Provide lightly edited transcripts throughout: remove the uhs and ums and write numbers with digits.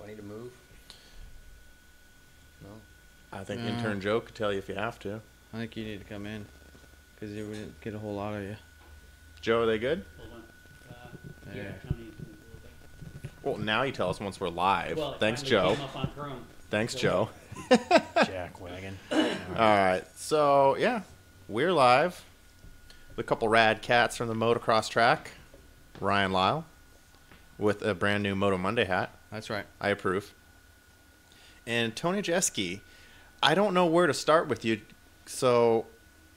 Do I need to move? No. I think intern Joe could tell you if you have to. I think you need to come in because we didn't get a whole lot of you. Joe, are they good? Hold on. Yeah. Tony needs to move a little bit. Well, now you tell us once we're live. Well, it Thanks, finally Joe. came up on Chrome. Thanks, So- Joe. Jackwagon. All right. So, yeah, we're live with a couple rad cats from the motocross track. Ryan Lyle with a brand new Moto Monday hat. That's right. I approve. And Tony Jeske. I don't know where to start with you. So,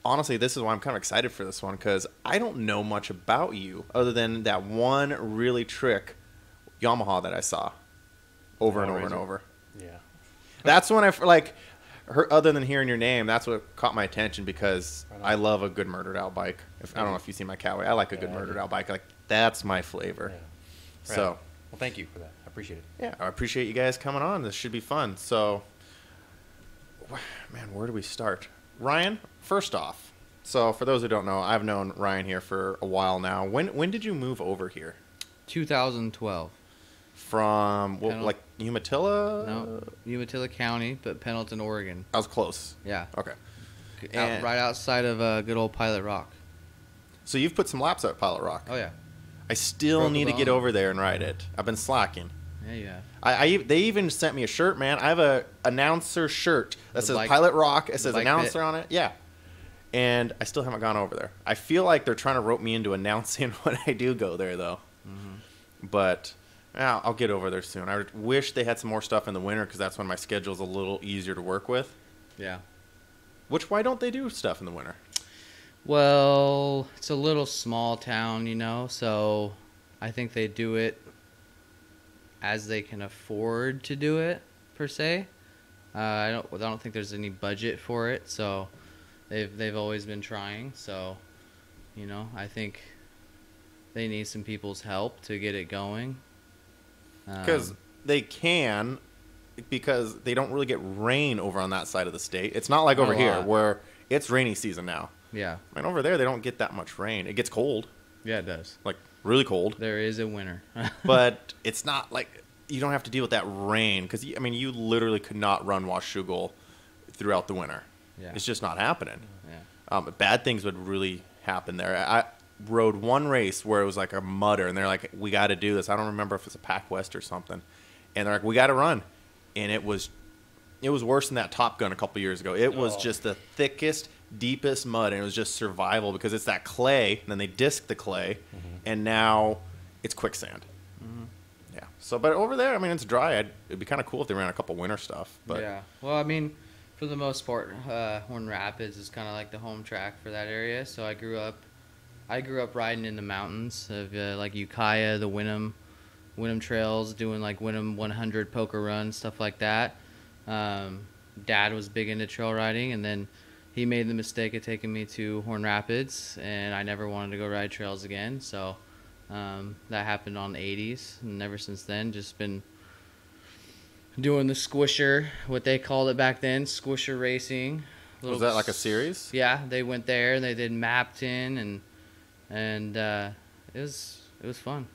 honestly, this is why I'm kind of excited for this one, because I don't know much about you other than that one really trick Yamaha that I saw over and over and Hellraiser. over. Yeah. That's when other than hearing your name, that's what caught my attention, because Right on. I love a good murdered out bike. I don't know if you see my Cowboy. I like a good Yeah, I murdered do. out bike. Like, that's my flavor. Yeah. So, Well, thank you for that. I appreciate it. yeah, I appreciate you guys coming on. This should be fun. So, man, where do we start? Ryan, first off, so for those who don't know, I've known Ryan here for a while now. When did you move over here? 2012. From, Pendle- like, Umatilla? No, Umatilla County, but Pendleton, Oregon. I was close. Yeah. Okay. Right outside of good old Pilot Rock. So you've put some laps at Pilot Rock. Oh, yeah. I still Broke need the to get bone. over there and ride it. I've been slacking. Yeah, you have. They even sent me a shirt, man. I have a announcer shirt that The says bike- Pilot Rock. It the says bike announcer pit? on it. Yeah. And I still haven't gone over there. I feel like they're trying to rope me into announcing when I do go there, though. Mm-hmm. But yeah, I'll get over there soon. I wish they had some more stuff in the winter, because that's when my schedule's a little easier to work with. Yeah. Why don't they do stuff in the winter? Well, it's a little small town, so I think they do it as they can afford to do it, per se. I don't think there's any budget for it, so they've always been trying. So, I think they need some people's help to get it going. Because they can, because they don't really get rain over on that side of the state. It's not like Not over a here lot. where it's rainy season now. Yeah, I mean, over there they don't get that much rain. It gets cold, yeah, it does. like really cold, There is a winter. but it's not like you don't have to deal with that rain, because you literally could not run Washougal throughout the winter. Yeah. It's just not happening. Yeah. Bad things would really happen there. I rode one race where it was like a mudder, and they're like, "We got to do this." I don't remember if it's a Pac West or something, and they're like, "We got to run," and it was worse than that Top Gun a couple years ago. It was just the thickest, deepest mud, and it was just survival, because it's that clay, and then they disc the clay, and now it's quicksand. Yeah. So, but over there, it's dry. It'd be kind of cool if they ran a couple winter stuff. But Yeah. Well, for the most part, Horn Rapids is kind of like the home track for that area. So I grew up riding in the mountains of like Ukiah, the Winham trails, doing like Winham 100 poker runs, stuff like that. Dad was big into trail riding, and then he made the mistake of taking me to Horn Rapids, and I never wanted to go ride trails again. So that happened on the 80s, and ever since then, just been doing the squisher, what they called it back then, squisher racing. was that like a series? Yeah, they went there and they did Mapton, and it was fun.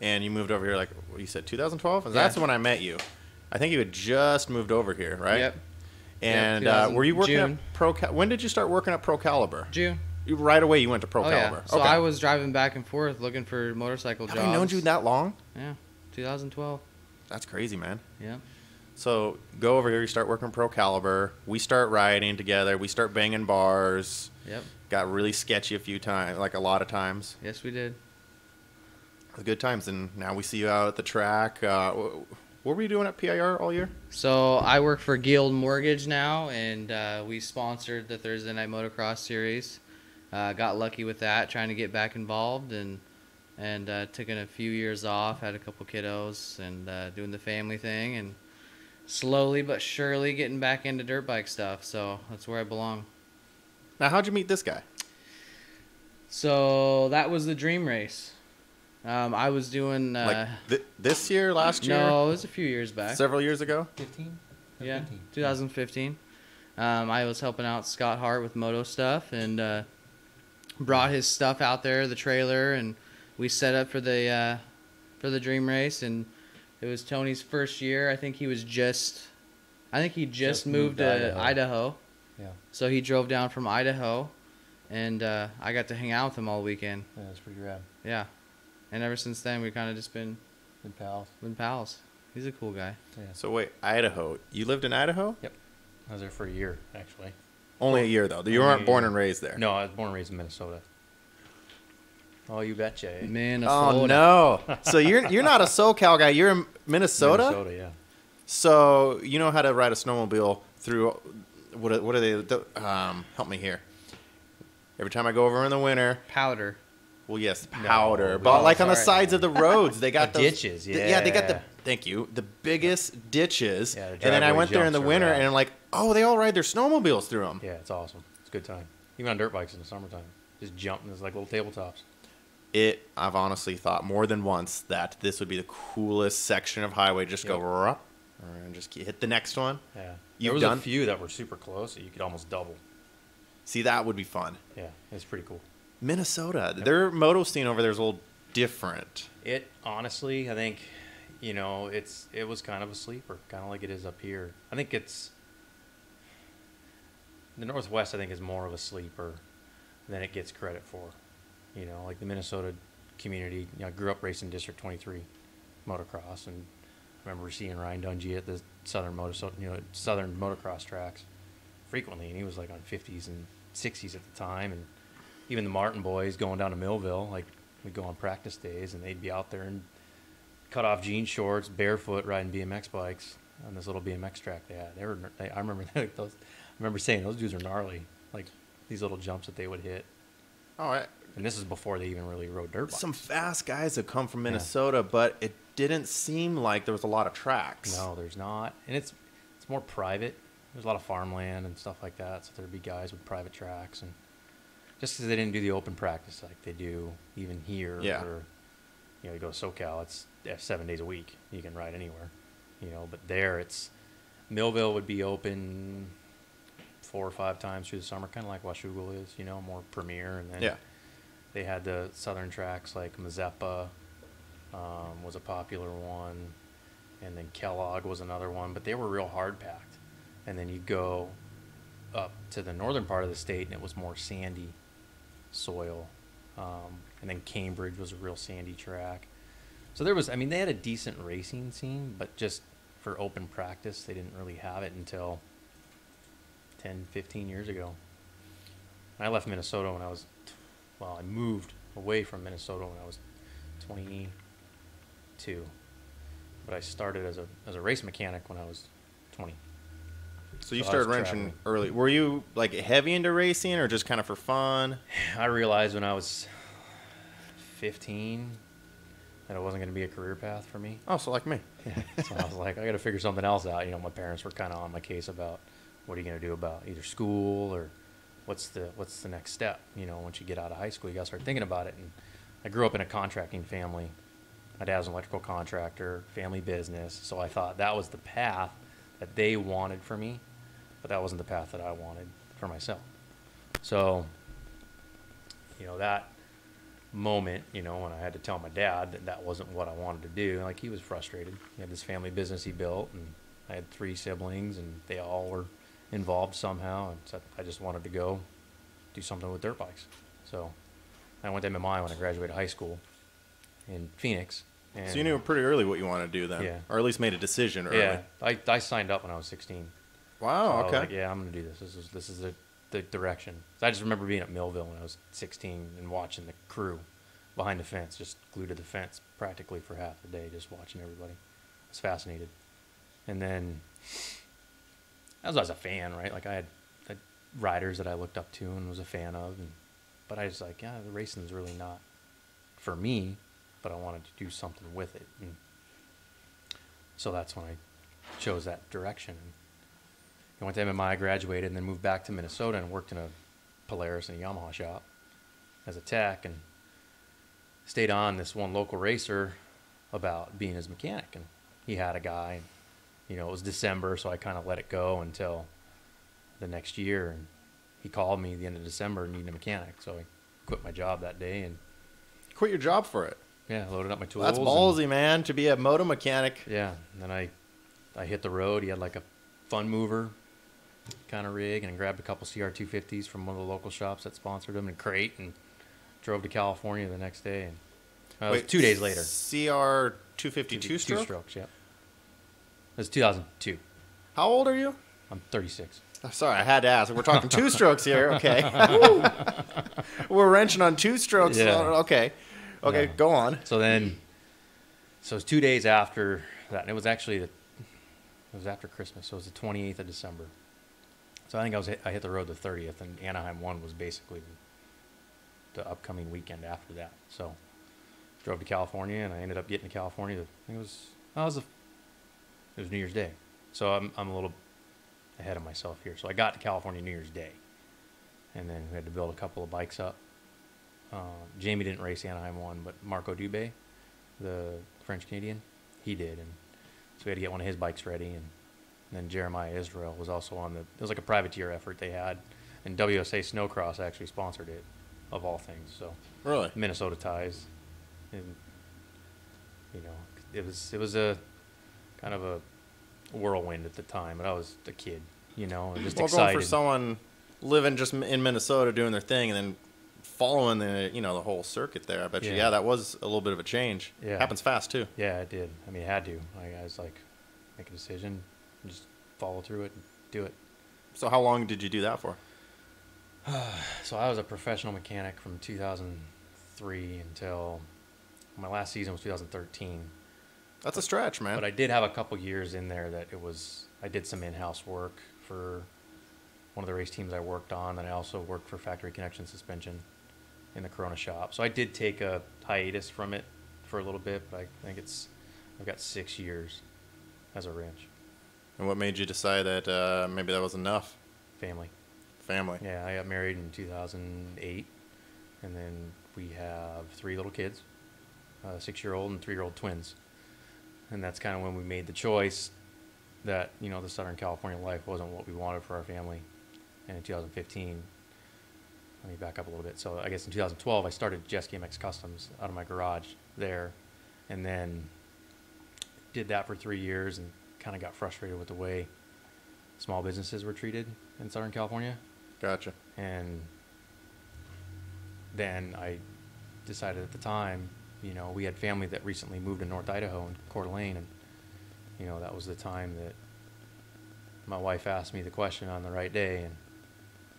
And you moved over here, like what you said, 2012? Yeah. That's when I met you. I think you had just moved over here, right? Yep. And Yep, were you working June. at Pro? When did you start working at Pro Caliber? June. Right away, you went to Pro Oh Caliber. yeah. So okay. I was driving back and forth looking for motorcycle Have jobs. I known you that long? Yeah, 2012. That's crazy, man. Yeah. So go over here. You start working Pro Caliber. We start riding together. We start banging bars. Yep. Got really sketchy a few times, like a lot of times. Yes, we did. It was good times. And now we see you out at the track. What were you doing at PIR all year? So I work for Guild Mortgage now, and we sponsored the Thursday Night Motocross Series. Got lucky with that, trying to get back involved, and taking a few years off, had a couple kiddos, and doing the family thing, and slowly but surely getting back into dirt bike stuff. So that's where I belong. Now, how'd you meet this guy? So that was the dream race. I was doing This year, last year? no, it was a few years back. Several years ago? 15? Yeah, 15. 2015. I was helping out Scott Hart with Moto stuff, and brought his stuff out there, the trailer, and we set up for the dream race, and It was Tony's first year. I think he just Just moved moved to to Idaho. Idaho. Yeah. So he drove down from Idaho, and I got to hang out with him all weekend. Yeah, that's pretty rad. Yeah. And ever since then, we kind of just been Good pals. pals. He's a cool guy. Yeah. So wait, Idaho. You lived in Idaho? Yep. I was there for a year, actually. Only a year though. You Only weren't a born year. and raised there. No, I was born and raised in Minnesota. Oh, you betcha. Eh? Minnesota. Oh no. So you're not a SoCal guy. You're in Minnesota. Minnesota, yeah. So you know how to ride a snowmobile through. What are they? Help me here. Every time I go over in the winter. Powder. Well, yes, No. powder, but Oh, like on the sorry. sides of the roads, they got The those ditches, Yeah, they got the. yeah. Thank you. The biggest ditches, Yeah, the and then I driveway went there in the jumps are winter, rad. and I'm like, oh, they all ride their snowmobiles through them. Yeah, it's awesome. It's a good time. Even on dirt bikes in the summertime. Just jumping. There's like little tabletops. I've honestly thought more than once that this would be the coolest section of highway. Just go Yep. up, and just hit the next one. Yeah. You've there was done- a few that were super close that you could almost double. See, that would be fun. Yeah, it's pretty cool. Minnesota, their moto scene over there is a little different. It honestly, I think, it was kind of a sleeper, kind of like it is up here. I think it's the Northwest. I think is more of a sleeper than it gets credit for. Like the Minnesota community. I grew up racing District 23 motocross, and I remember seeing Ryan Dungey at the Southern motocross tracks frequently, and he was like on 50s and 60s at the time, and even the Martin boys going down to Millville, like we'd go on practice days, and they'd be out there in cut off jean shorts, barefoot, riding BMX bikes on this little BMX track they had. I remember those. I remember saying those dudes are gnarly, like these little jumps that they would hit. Oh, And this is before they even really rode dirt bikes. some fast guys have come from Minnesota, but it didn't seem like there was a lot of tracks. No, there's not, and it's more private. There's a lot of farmland and stuff like that, so there'd be guys with private tracks, and just because they didn't do the open practice like they do even here, Yeah. or you go to SoCal, it's 7 days a week. You can ride anywhere, But there, it's Millville would be open 4 or 5 times through the summer, kind of like Washougal is, more premier, and then Yeah. they had the southern tracks like Mazeppa was a popular one, and then Kellogg was another one, but they were real hard packed. And then you go up to the northern part of the state, and it was more sandy soil. And then Cambridge was a real sandy track. So they had a decent racing scene, but just for open practice, they didn't really have it until 10, 15 years ago. I left Minnesota when I moved away from Minnesota when I was 22. But I started as a race mechanic when I was 20. So you So I started was wrenching traveling. early. Were you like heavy into racing, or just kind of for fun? I realized when I was 15 that it wasn't going to be a career path for me. Oh, so like me. So I was like, I got to figure something else out. My parents were kind of on my case about what are you going to do about either school or what's the next step. Once you get out of high school, you got to start thinking about it. And I grew up in a contracting family. My dad was an electrical contractor, family business. So I thought that was the path that they wanted for me, but that wasn't the path that I wanted for myself. So, that moment, when I had to tell my dad that that wasn't what I wanted to do, like he was frustrated. He had this family business he built, and I had 3 siblings, and they all were involved somehow, and so I just wanted to go do something with dirt bikes. So I went to MMI when I graduated high school in Phoenix. And So you knew pretty early what you wanted to do then, Yeah. or at least made a decision early. yeah, I signed up when I was 16. So Wow. I was Okay. like, yeah, I'm gonna do this. This is the direction. So I just remember being at Millville when I was 16 and watching the crew behind the fence, just glued to the fence practically for half the day, just watching everybody. I was fascinated. And then I was a fan, right? Like I had riders that I looked up to and was a fan of, but I was like, yeah, the racing's really not for me, but I wanted to do something with it. And so that's when I chose that direction. I went to MMI, graduated, and then moved back to Minnesota and worked in a Polaris and a Yamaha shop as a tech, and stayed on this one local racer about being his mechanic. And he had a guy, and, it was December, so I kind of let it go until the next year. And he called me at the end of December needing a mechanic, so I quit my job that day. And Quit your job for it. Yeah, loaded up my tools. That's ballsy, man, to be a moto mechanic. Yeah, and then I hit the road. He had like a fun mover kind of rig, and grabbed a couple CR250s from one of the local shops that sponsored him, and crate, and drove to California the next day. And it was 2 days later. CR 250 two-stroke? 2 strokes, yep. It was 2002. How old are you? I'm 36. Oh, sorry, I had to ask. We're talking 2 strokes here. Okay. We're wrenching on 2 strokes. Yeah. Okay. Okay, Yeah. go on. So it was 2 days after that, and it was actually it was after Christmas, so it was the 28th of December. So I think I hit the road the 30th, and Anaheim 1 was basically the upcoming weekend after that. So drove to California, and I ended up getting to California. I think it was New Year's Day, so I'm a little ahead of myself here. So I got to California New Year's Day, and then we had to build a couple of bikes up. Jamie didn't race Anaheim 1, but Marco Dubé, the French Canadian, he did, and so we had to get one of his bikes ready. And then Jeremiah Israel was also on it was like a privateer effort they had, and WSA Snowcross actually sponsored it, of all things. So Really? Minnesota ties, and it was a kind of a whirlwind at the time, but I was a kid, and just Well, excited. going for someone living just in Minnesota doing their thing and then following the whole circuit there, I bet you, Yeah. that was a little bit of a change. Yeah. Happens fast, too. Yeah, it did. I mean, it had to. I was like, make a decision, and just follow through it and do it. So how long did you do that for? So I was a professional mechanic from 2003 until my last season was 2013. That's a stretch, man. But I did have a couple years in there that I did some in-house work for one of the race teams I worked on, and I also worked for Factory Connection Suspension in the Corona shop. So I did take a hiatus from it for a little bit, but I think I've got 6 years as a wrench. And what made you decide that maybe that was enough? Family. Family. Yeah, I got married in 2008, and then we have 3 little kids, 6-year-old and 3-year-old twins. And that's kind of when we made the choice that, the Southern California life wasn't what we wanted for our family. And in 2015, let me back up a little bit. So I guess in 2012, I started Jeske IMX Customs out of my garage there, and then did that for 3 years and kind of got frustrated with the way small businesses were treated in Southern California. Gotcha. And then I decided at the time, we had family that recently moved to North Idaho in Coeur d'Alene, and, that was the time that my wife asked me the question on the right day, and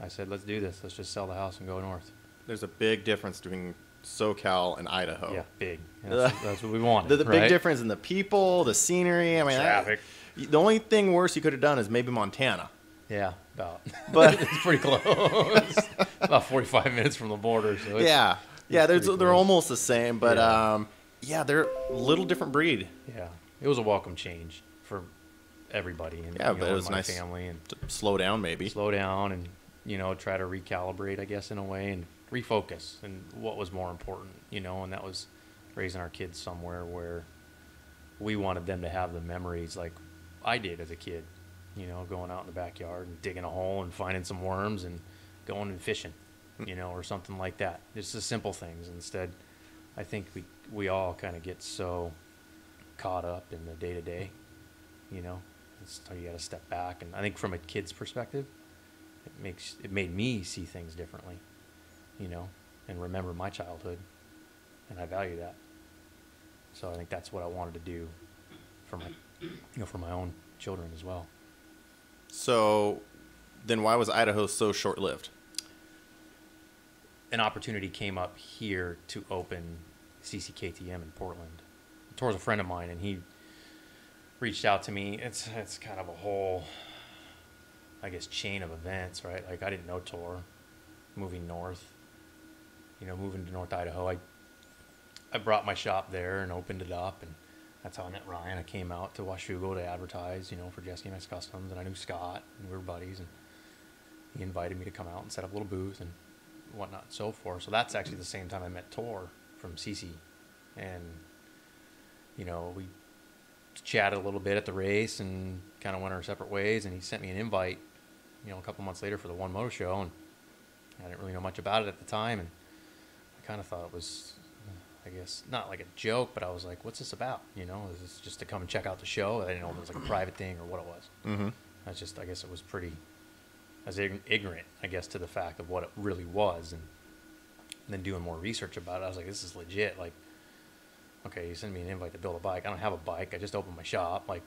I said, let's do this. Let's just sell the house and go north. There's a big difference between SoCal and Idaho. Yeah, big. And that's what we wanted, The right? big difference in the people, the scenery. I mean, Traffic. The only thing worse you could have done is maybe Montana. Yeah, about. But it's pretty close. About 45 minutes from the border. So yeah, they're pretty they're close. almost the same, but Yeah. they're a little different breed. Yeah, it was a welcome change for everybody. And, Yeah, but it in was my nice family and to slow down, maybe. slow down and try to recalibrate, I guess, in a way, and refocus and what was more important, and that was raising our kids somewhere where we wanted them to have the memories like I did as a kid, going out in the backyard and digging a hole and finding some worms and going and fishing, or something like that. Just the simple things. Instead, I think we all kind of get so caught up in the day-to-day, it's how you got to step back. And I think from a kid's perspective, it made me see things differently, and remember my childhood, and I value that. So I think that's what I wanted to do for my own children as well. So then why was Idaho so short-lived? An opportunity came up here to open CCKTM in Portland. Tor's a friend of mine, and he reached out to me. It's kind of a whole, I guess, chain of events, right? Like, I didn't know Tor moving north, moving to North Idaho. I brought my shop there and opened it up, and that's how I met Ryan. I came out to Washougal to advertise, for Jeske IMX Customs, and I knew Scott, and we were buddies, and he invited me to come out and set up a little booth and whatnot and so forth. So that's actually the same time I met Tor from CC, and, we chatted a little bit at the race and kind of went our separate ways, and he sent me an invite, a couple months later for the One Moto show, and I didn't really know much about it at the time, and I kind of thought it was I guess, not like a joke, but I was like, what's this about? You know, is this just to come and check out the show? I didn't know if it was like a private thing or what it was. Mm-hmm. I guess it was pretty, I was ignorant, I guess, to the fact of what it really was. And then doing more research about it, I was like, this is legit. Like, okay, you send me an invite to build a bike. I don't have a bike. I just opened my shop. Like,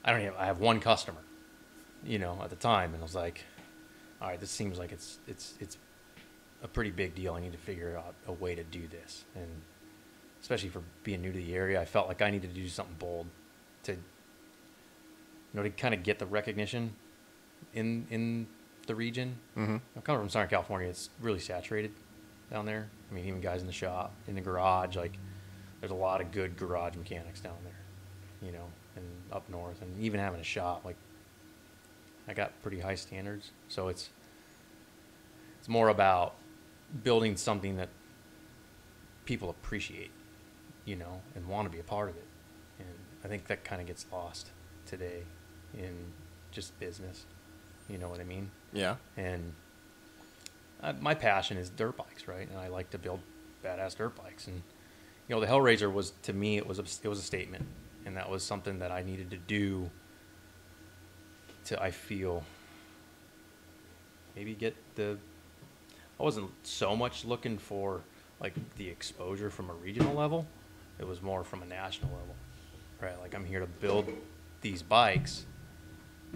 I have one customer, you know, at the time. And I was like, all right, this seems like it's a pretty big deal. I need to figure out a way to do this. And especially for being new to the area, I felt like I needed to do something bold to, you know, to kind of get the recognition in the region. Mm-hmm. I'm coming from Southern California. It's really saturated down there. I mean, even guys in the shop, in the garage, like, there's a lot of good garage mechanics down there, you know, and up north. And even having a shop, like, I got pretty high standards. So it's more about building something that people appreciate, you know, and want to be a part of it. And I think that kind of gets lost today in just business. You know what I mean? Yeah. And my passion is dirt bikes, right? And I like to build badass dirt bikes. And, you know, the Hellraiser was, to me, it was a statement. And that was something that I needed to do to, I feel, maybe get I wasn't so much looking for, like, the exposure from a regional level. It was more from a national level, right? Like, I'm here to build these bikes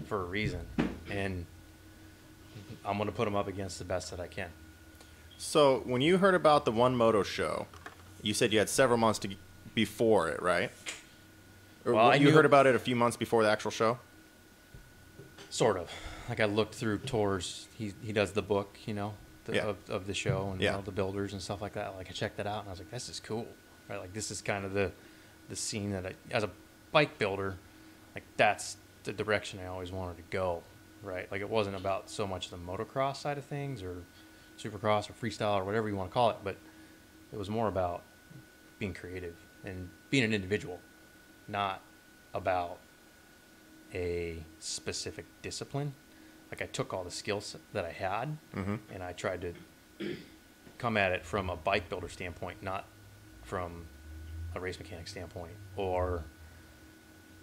for a reason, and I'm going to put them up against the best that I can. So when you heard about the One Moto show, you said you had several months before it, right? Or Well, you heard about it a few months before the actual show? Sort of. Like, I looked through tours. He does the book, you know, of the show and, you know, the builders and stuff like that. Like, I checked that out, and I was like, this is cool. Right? Like, this is kind of the scene that as a bike builder, like, that's the direction I always wanted to go, right? Like, it wasn't about so much the motocross side of things or supercross or freestyle or whatever you want to call it, but it was more about being creative and being an individual, not about a specific discipline. Like, I took all the skills that I had, Mm-hmm. and I tried to come at it from a bike builder standpoint, not from a race mechanic standpoint or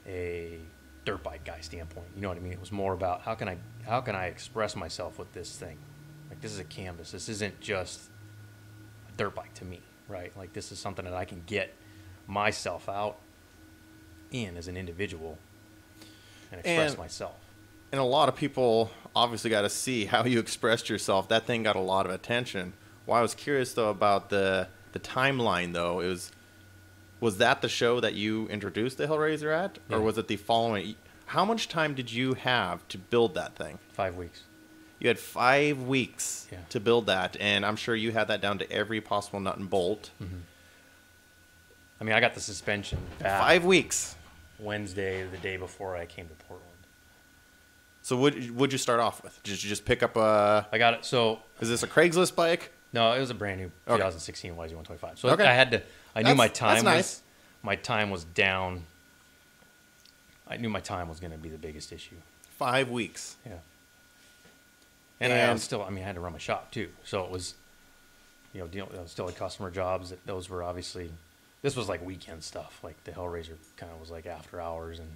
a dirt bike guy standpoint. You know what I mean? It was more about how can I express myself with this thing? Like, this is a canvas. This isn't just a dirt bike to me, right? Like, this is something that I can get myself out in as an individual and express myself. And a lot of people obviously got to see how you expressed yourself. That thing got a lot of attention. Well, I was curious, though, about the timeline, though. Was that the show that you introduced the Hellraiser at? Yeah. Or was it the following? How much time did you have to build that thing? 5 weeks. You had 5 weeks Yeah. to build that, and I'm sure you had that down to every possible nut and bolt. Mm-hmm. I mean, I got the suspension back 5 weeks. Wednesday, the day before I came to Portland. So what'd you start off with? Did you just pick up a... I got it. So, Is this a Craigslist bike? no, it was a brand new Okay. 2016 YZ125. So Okay. I knew my That's time nice. my time was down. I knew my time was going to be the biggest issue. 5 weeks. Yeah. And I And- was still, I had to run my shop too. So it was, you know, I still had customer jobs. Those were obviously, this was like weekend stuff. Like, the Hellraiser kind of was like after hours and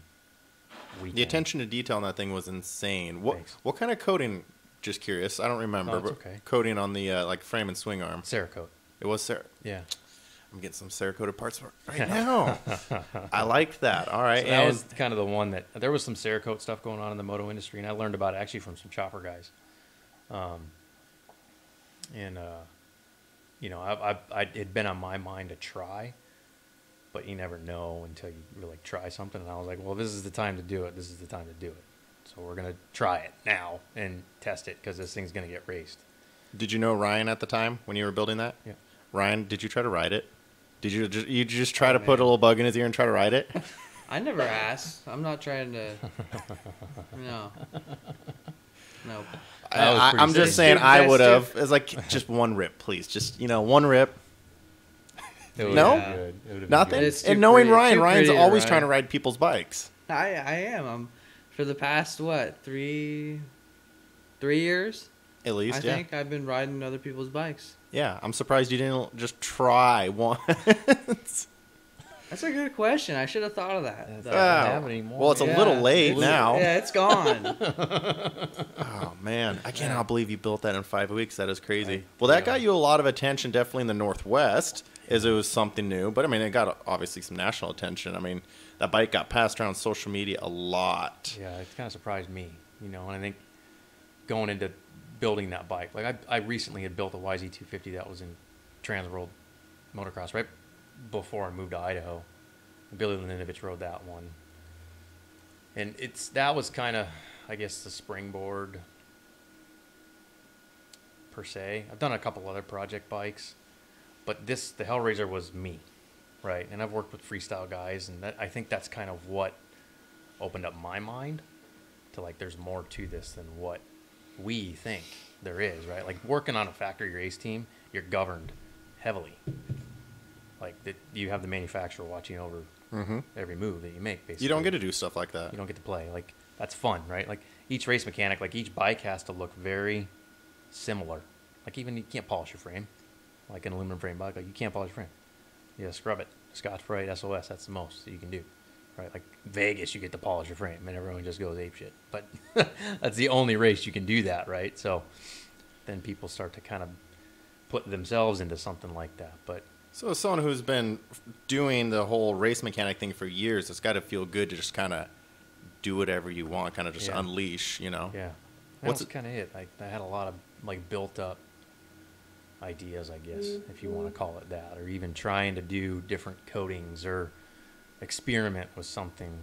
weekend. The attention to detail on that thing was insane. Thanks. What kind of coating? Just curious. I don't remember. No, it's but okay. Coating on the like frame and swing arm. Cerakote. It was Yeah. I'm getting some Cerakoted parts right now. I liked that. All right. So that was kind of the one that there was some Cerakote stuff going on in the moto industry, and I learned about it actually from some chopper guys. You know, it had been on my mind to try, but you never know until you really try something. And I was like, well, this is the time to do it. This is the time to do it. So we're gonna try it now and test it because this thing's gonna get raced. Did you know Ryan at the time when you were building that? Yeah. Ryan, did you try to ride it? Did you just try to man. put a little bug in his ear and try to ride it? I never asked. I'm not trying to. No. No. That was pretty I'm sick. just saying Dude, I that's would have. It's like just one rip, please. Just one rip. It would've No? been good. It would've been Nothing. good. It's too And knowing pretty- Ryan, too Ryan's pretty to always ride. trying to ride people's bikes. I am. I'm for the past what 3 years. At least, I yeah. think I've been riding other people's bikes. Yeah, I'm surprised you didn't just try once. That's a good question. I should have thought of that. That's though. not happening anymore. Well, it's a little late It's- now. Yeah, it's gone. Oh man, I cannot believe you built that in 5 weeks. That is crazy. Right. Well, that Yeah. got you a lot of attention, definitely in the Northwest, as it was something new. But I mean, it got obviously some national attention. I mean, that bike got passed around social media a lot. Yeah, it kind of surprised me, and I think going into building that bike, like I recently had built a YZ250 that was in Trans World Motocross right before I moved to Idaho. Billy Laninovich rode that one, and that was kind of, I guess, the springboard per se. I've done a couple other project bikes, but the Hellraiser was me, right? And I've worked with freestyle guys, and I think that's kind of what opened up my mind to, like, there's more to this than what we think there is, right? Like, working on a factory race team, you're governed heavily. Like, you have the manufacturer watching over every move that you make, basically. You don't get to do stuff like that. You don't get to play. Like, that's fun, right? Like, each race mechanic, like, each bike has to look very similar. Like, even you can't polish your frame. Like an aluminum frame bike, like, you can't polish your frame. You gotta scrub it. Scotch-Brite, SOS, that's the most that you can do. Right? Like, Vegas, you get to polish your frame, and everyone just goes apeshit. But that's the only race you can do that, right? So then people start to kind of put themselves into something like that. But So as someone who's been doing the whole race mechanic thing for years, it's got to feel good to just kind of do whatever you want, kind of just Yeah. unleash, you know? yeah, that What's was kind of it. I had a lot of, like, built up ideas, I guess, if you want to call it that, or even trying to do different coatings or experiment with something,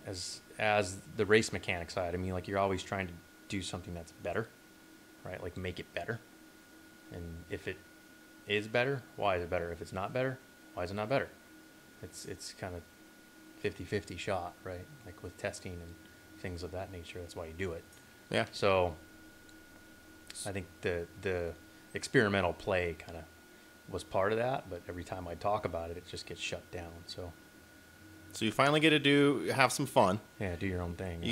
as the race mechanic side. I mean, like, you're always trying to do something that's better, right? Like, make it better. And if it is better, why is it better? If it's not better, why is it not better? It's kind of 50-50 shot, right? Like, with testing and things of that nature. That's why you do it. Yeah. So I think the experimental play kind of was part of that, but every time I talk about it, it just gets shut down. So you finally get to have some fun. yeah, do your own thing.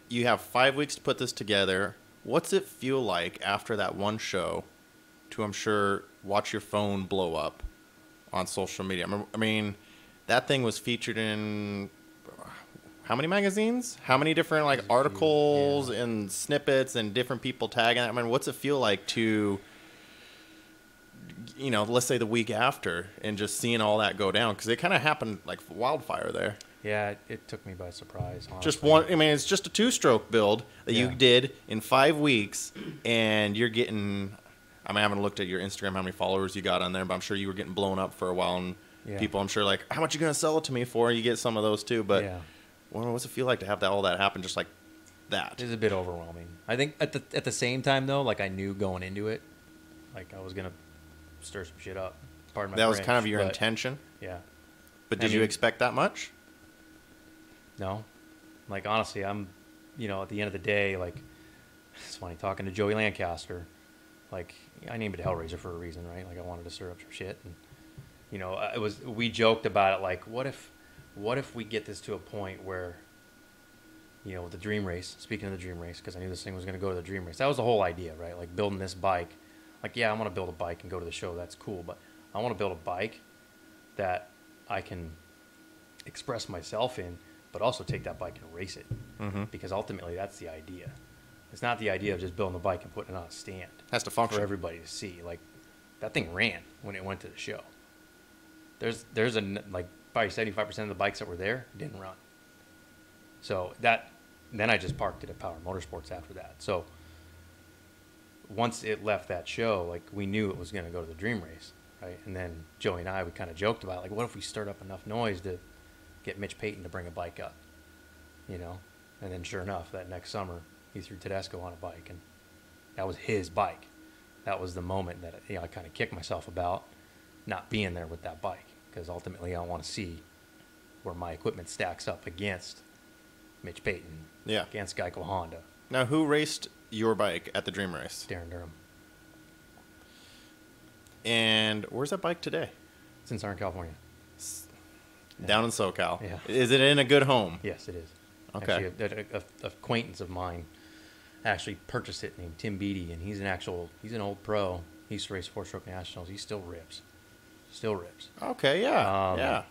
You have 5 weeks to put this together. What's it feel like after that one show to, I'm sure, watch your phone blow up on social media? I mean, that thing was featured in how many magazines? How many different, like, articles and snippets and different people tagging it? I mean, what's it feel like to, let's say the week after, and just seeing all that go down? Because it kind of happened like wildfire there. Yeah, it took me by surprise, honestly. Just one. I mean, it's just a 2-stroke build that you Yeah. did in 5 weeks, and you're getting. I mean, I haven't looked at your Instagram, how many followers you got on there, but I'm sure you were getting blown up for a while, and Yeah. people, I'm sure, like, how much you gonna sell it to me for? You get some of those too, but Yeah. what's it feel like to have all that happen just like that? It was a bit overwhelming. I think at the same time, though, like, I knew going into it, like, I was gonna stir some shit up. Pardon my That was French, kind of your but intention, Yeah. but I did you mean- expect that much? No. Like, honestly, I'm, at the end of the day, like, it's funny talking to Joey Lancaster. Like, I named it Hellraiser for a reason, right? Like, I wanted to stir up some shit, and we joked about it, like, what if we get this to a point where, with the dream race, speaking of the dream race, because I knew this thing was going to go to the dream race. That was the whole idea, right? Like, building this bike. Like, yeah, I want to build a bike and go to the show. That's cool, but I want to build a bike that I can express myself in, but also take that bike and race it. Mm-hmm. Because ultimately, that's the idea. It's not the idea of just building a bike and putting it on a stand. Has to function for everybody to see. Like, that thing ran when it went to the show. There's probably 75% of the bikes that were there didn't run. So then I just parked it at Power Motorsports after that. So once it left that show, like, we knew it was going to go to the dream race, right? And then Joey and I, we kind of joked about, like, what if we stirred up enough noise to get Mitch Payton to bring a bike up, And then sure enough, that next summer, he threw Tedesco on a bike, and that was his bike. That was the moment that I kind of kicked myself about not being there with that bike, because ultimately I want to see where my equipment stacks up against Mitch Payton, Yeah. against Geico Honda, Now, who raced your bike at the Dream Race? Darren Durham. And where's that bike today? It's in Southern California. Down in SoCal. Yeah. Is it in a good home? Yes, it is. Okay. Actually, a acquaintance of mine actually purchased it named Tim Beattie, and he's an old pro. He used to race four-stroke nationals. He still rips. Okay, yeah,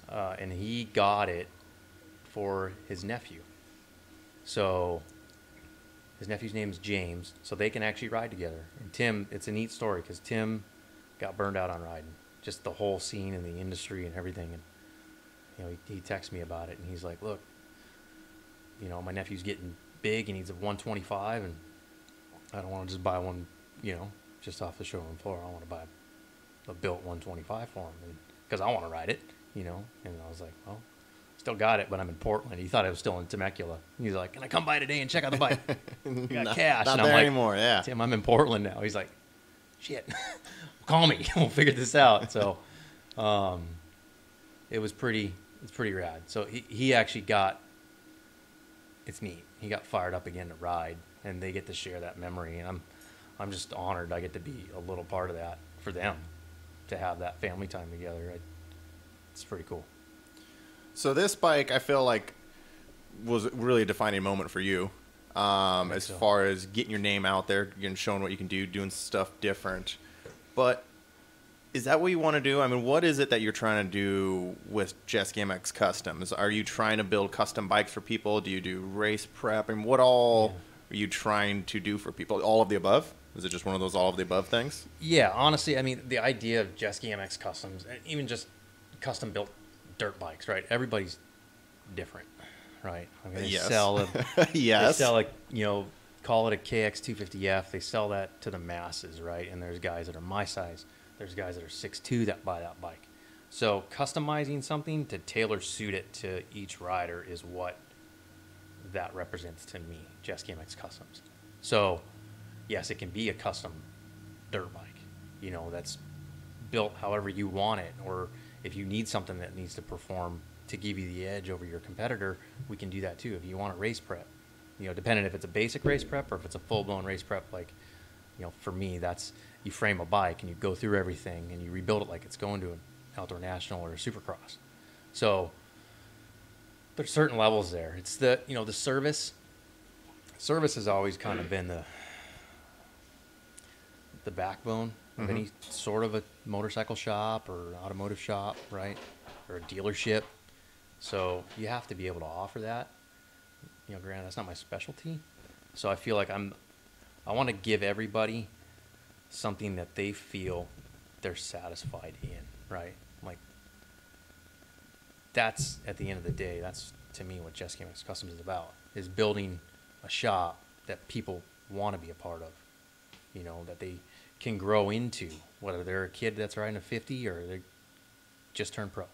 And he got it for his nephew. So his nephew's name is James, so they can actually ride together. And Tim, it's a neat story because Tim got burned out on riding, just the whole scene and the industry and everything. And he texted me about it, and he's like, "Look, my nephew's getting big. He needs a 125, and I don't want to just buy one, just off the showroom floor. I want to buy a built 125 for him, because I want to ride it, And I was like, well, still got it, but I'm in Portland. He thought I was still in Temecula. He's like, can I come by today and check out the bike? I got cash. Not and I'm there like, anymore, yeah. Tim, I'm in Portland now. He's like, shit, call me. We'll figure this out. So it's pretty rad. So he actually it's neat. He got fired up again to ride, and they get to share that memory. And I'm just honored I get to be a little part of that for them, to have that family time together. It's pretty cool. So this bike, I feel like, was really a defining moment for you, as far as getting your name out there, getting shown what you can do, doing stuff different. But is that what you want to do? I mean, what is it that you're trying to do with Jeske IMX Customs? Are you trying to build custom bikes for people? Do you do race prep? And what all are you trying to do for people? All of the above? Is it just one of those all of the above things? Yeah, honestly, I mean, the idea of Jeske IMX Customs, and even just custom built dirt bikes, right? Everybody's different, right? I mean, they sell them. Yes. They sell call it a KX250F. They sell that to the masses, right? And there's guys that are my size. There's guys that are 6'2" that buy that bike. So customizing something to tailor suit it to each rider is what that represents to me, Jeske IMX Customs. So yes, it can be a custom dirt bike, that's built however you want it, or if you need something that needs to perform to give you the edge over your competitor, we can do that too. If you want a race prep, depending if it's a basic race prep or if it's a full-blown race prep, like, for me, that's you frame a bike and you go through everything and you rebuild it like it's going to an outdoor national or a supercross. So there's certain levels there. It's the service. Service has always kind of been the backbone of any sort of a motorcycle shop or automotive shop, right? Or a dealership. So you have to be able to offer that. Granted, that's not my specialty. So I feel like I want to give everybody something that they feel they're satisfied in, right? Like, that's, at the end of the day, that's, to me, what Jeske IMX Customs is about, is building a shop that people want to be a part of, that they can grow into, whether they're a kid that's riding a 50 or they just turned pro.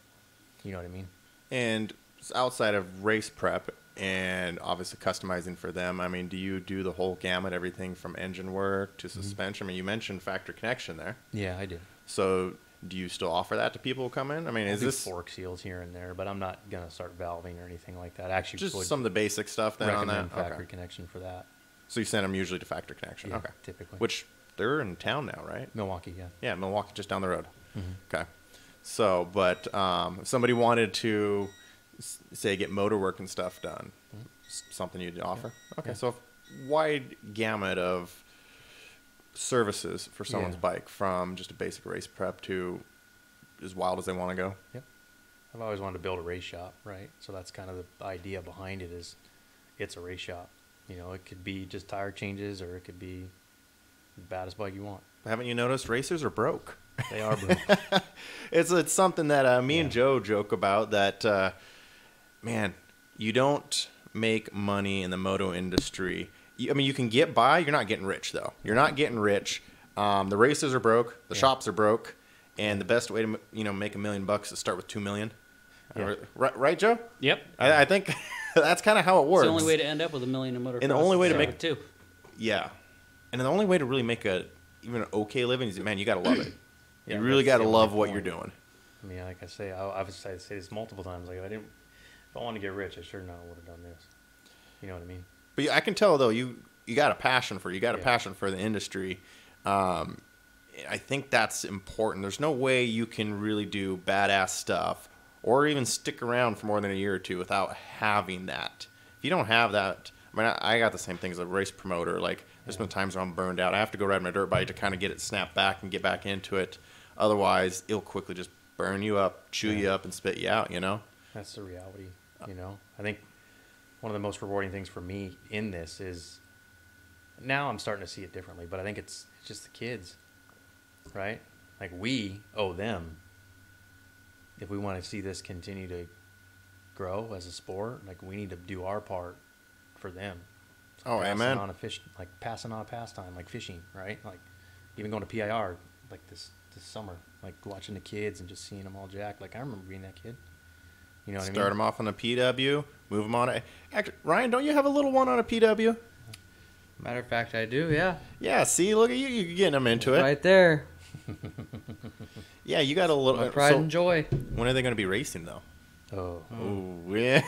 You know what I mean? And outside of race prep and obviously customizing for them, I mean, do you do the whole gamut, everything from engine work to suspension? I mean, you mentioned factory connection there. Yeah, I did. So do you still offer that to people who come in? I mean, I'll is do this fork seals here and there, but I'm not going to start valving or anything like that. Actually, just would some of the basic stuff then on that? recommend factory connection for that. So you send them usually to factory connection? Yeah, okay. typically. Which they're in town now, right? Milwaukee, yeah. Yeah, Milwaukee, just down the road. Mm-hmm. Okay. So, but if somebody wanted to, say, get motor work and stuff done, something you'd offer? Yeah. Okay, yeah. So wide gamut of services for someone's bike, from just a basic race prep to as wild as they want to go. Yep. I've always wanted to build a race shop, right? So that's kind of the idea behind it, is it's a race shop. It could be just tire changes, or it could be the baddest bike you want. Haven't you noticed racers are broke? They are broke. It's something that me and Joe joke about, that, man, you don't make money in the moto industry. I mean, you can get by. You're not getting rich, though. You're not getting rich. The racers are broke. The shops are broke. And the best way to make $1 million is to start with $2 million. Yeah. Right, Joe? Yep. I think that's kind of how it works. It's the only way to end up with $1 million in motocross. And the only way to make two. Yeah. And the only way to really make even an okay living is, man, you got to love it. Yeah, you really got to the love only what point. you're doing. I mean, like I say, I've say this multiple times. Like, if I wanted to get rich, I sure not would have done this. You know what I mean? But I can tell, though, you got a passion for it. You got a passion for the industry. I think that's important. There's no way you can really do badass stuff or even stick around for more than a year or two without having that. If you don't have that I mean, I got the same thing as a race promoter. Like, there's been times where I'm burned out. I have to go ride my dirt bike to kind of get it snapped back and get back into it. Otherwise, it'll quickly just burn you up, chew you up, and spit you out, you know? That's the reality, you know? I think one of the most rewarding things for me in this is now I'm starting to see it differently, but I think it's just the kids, right? Like, we owe them. If we want to see this continue to grow as a sport, like, we need to do our part for them. Oh, amen. Passing on a pastime, like fishing, right? Like, even going to PIR, like this summer, like watching the kids and just seeing them all jacked. Like, I remember being that kid. You know what I mean? Start them off on a PW, move them on. Actually, Ryan, don't you have a little one on a PW? Matter of fact, I do. Yeah. Yeah. See, look at you. You're getting them into it. Right there. Yeah, you got a little. My pride and joy. When are they going to be racing, though? Oh. Yeah.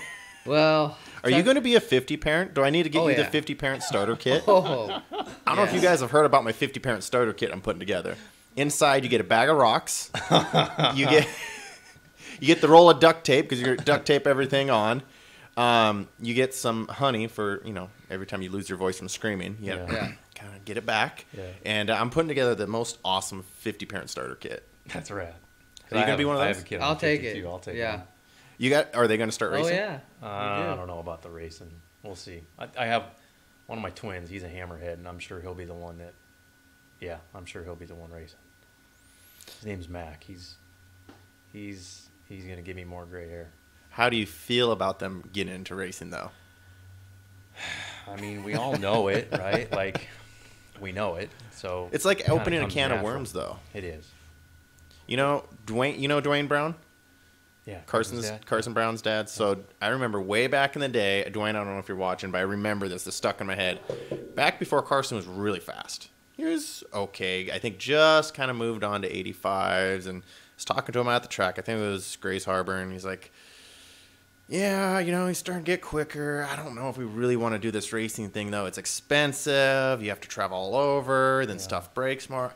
Well. Are you going to be a 50 parent? Do I need to get you the 50 parent starter kit? Oh. I don't know if you guys have heard about my 50 parent starter kit I'm putting together. Inside, you get a bag of rocks. You get the roll of duct tape because you're duct tape everything on. You get some honey for, every time you lose your voice from screaming. You have to kind of get it back. Yeah. And I'm putting together the most awesome 50 parent starter kit. That's rad. Are you going to be one of those? I have a kid. I'll take it. I'll take it. Are they going to start racing? Oh, yeah. I don't know about the racing. We'll see. I have one of my twins. He's a hammerhead, and I'm sure he'll be the one that, I'm sure he'll be the one racing. His name's Mac. He's going to give me more gray hair. How do you feel about them getting into racing, though? I mean, we all know it, right? Like, we know it. So it's like opening a can of worms, though. It is. Dwayne Brown? Yeah. Carson Brown's dad. So I remember way back in the day, Dwayne, I don't know if you're watching, but I remember this. This stuck in my head. Back before Carson was really fast. He was okay. I think just kind of moved on to 85s, and I was talking to him at the track. I think it was Grace Harbor, and he's like, yeah, he's starting to get quicker. I don't know if we really want to do this racing thing, though. It's expensive. You have to travel all over. Then stuff breaks more.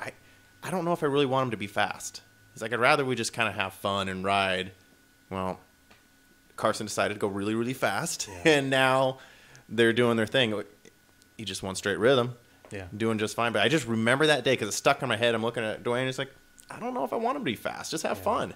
I don't know if I really want him to be fast. He's like, I'd rather we just kind of have fun and ride. Well, Carson decided to go really, really fast, and now they're doing their thing. He just won straight rhythm. Yeah, doing just fine. But I just remember that day because it stuck in my head. I'm looking at Dwayne, and it's like, I don't know if I want him to be fast. Just have fun.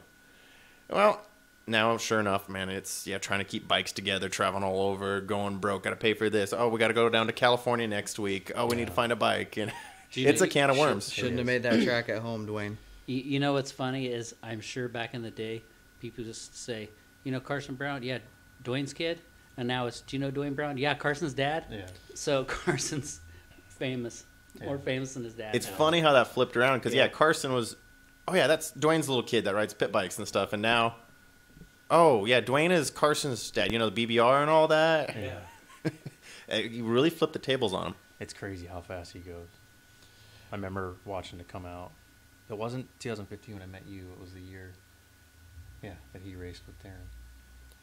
Well, now, sure enough, man, it's trying to keep bikes together, traveling all over, going broke. Got to pay for this. Oh, we got to go down to California next week. Oh, we need to find a bike, and it's a can of worms. Shouldn't have made that track at home, Dwayne. You know what's funny is I'm sure back in the day, people just say, Carson Brown, Dwayne's kid, and now it's, do you know Dwayne Brown? Yeah, Carson's dad. Yeah. So Carson's famous, more famous than his dad. It's funny how that flipped around because Carson was, that's Dwayne's little kid that rides pit bikes and stuff, and now, Dwayne is Carson's dad. The BBR and all that. Yeah. You really flipped the tables on him. It's crazy how fast he goes. I remember watching it come out. It wasn't 2015 when I met you. It was the year, that he raced with Darren.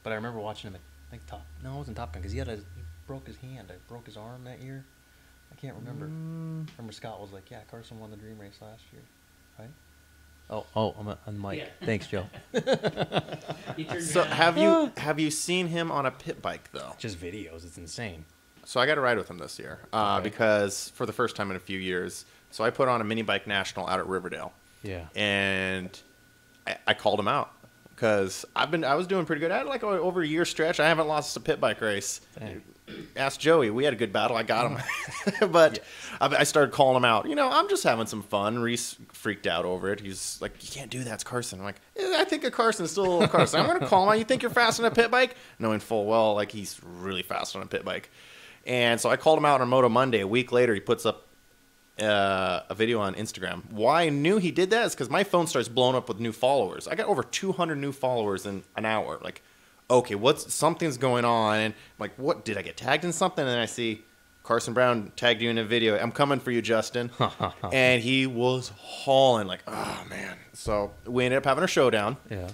But I remember watching him at, it wasn't Top Gun because he broke his hand. I broke his arm that year. I can't remember. Remember Scott was like, Carson won the Dream Race last year, right? Oh, I'm on mic. Yeah. Thanks, Joe. So have you seen him on a pit bike though? Just videos. It's insane. So I got to ride with him this year because for the first time in a few years. So I put on a mini bike national out at Riverdale. Yeah. And I called him out because I was doing pretty good. I had like over a year stretch. I haven't lost a pit bike race. Dang. Ask Joey. We had a good battle. I got him. But I started calling him out. I'm just having some fun. Reese freaked out over it. He's like, you can't do that. It's Carson. I'm like, I think a Carson's still a Carson. I'm going to call him out. You think you're fast on a pit bike? Knowing full well, like, he's really fast on a pit bike. And so I called him out on Moto Monday. A week later, he puts up a video on Instagram. Why I knew he did that is because my phone starts blowing up with new followers. I got over 200 new followers in an hour. Like, okay, something's going on, and I'm like, what, did I get tagged in something? And then I see Carson Brown tagged you in a video. I'm coming for you, Justin. And he was hauling, like, oh man. So we ended up having a showdown. Yeah.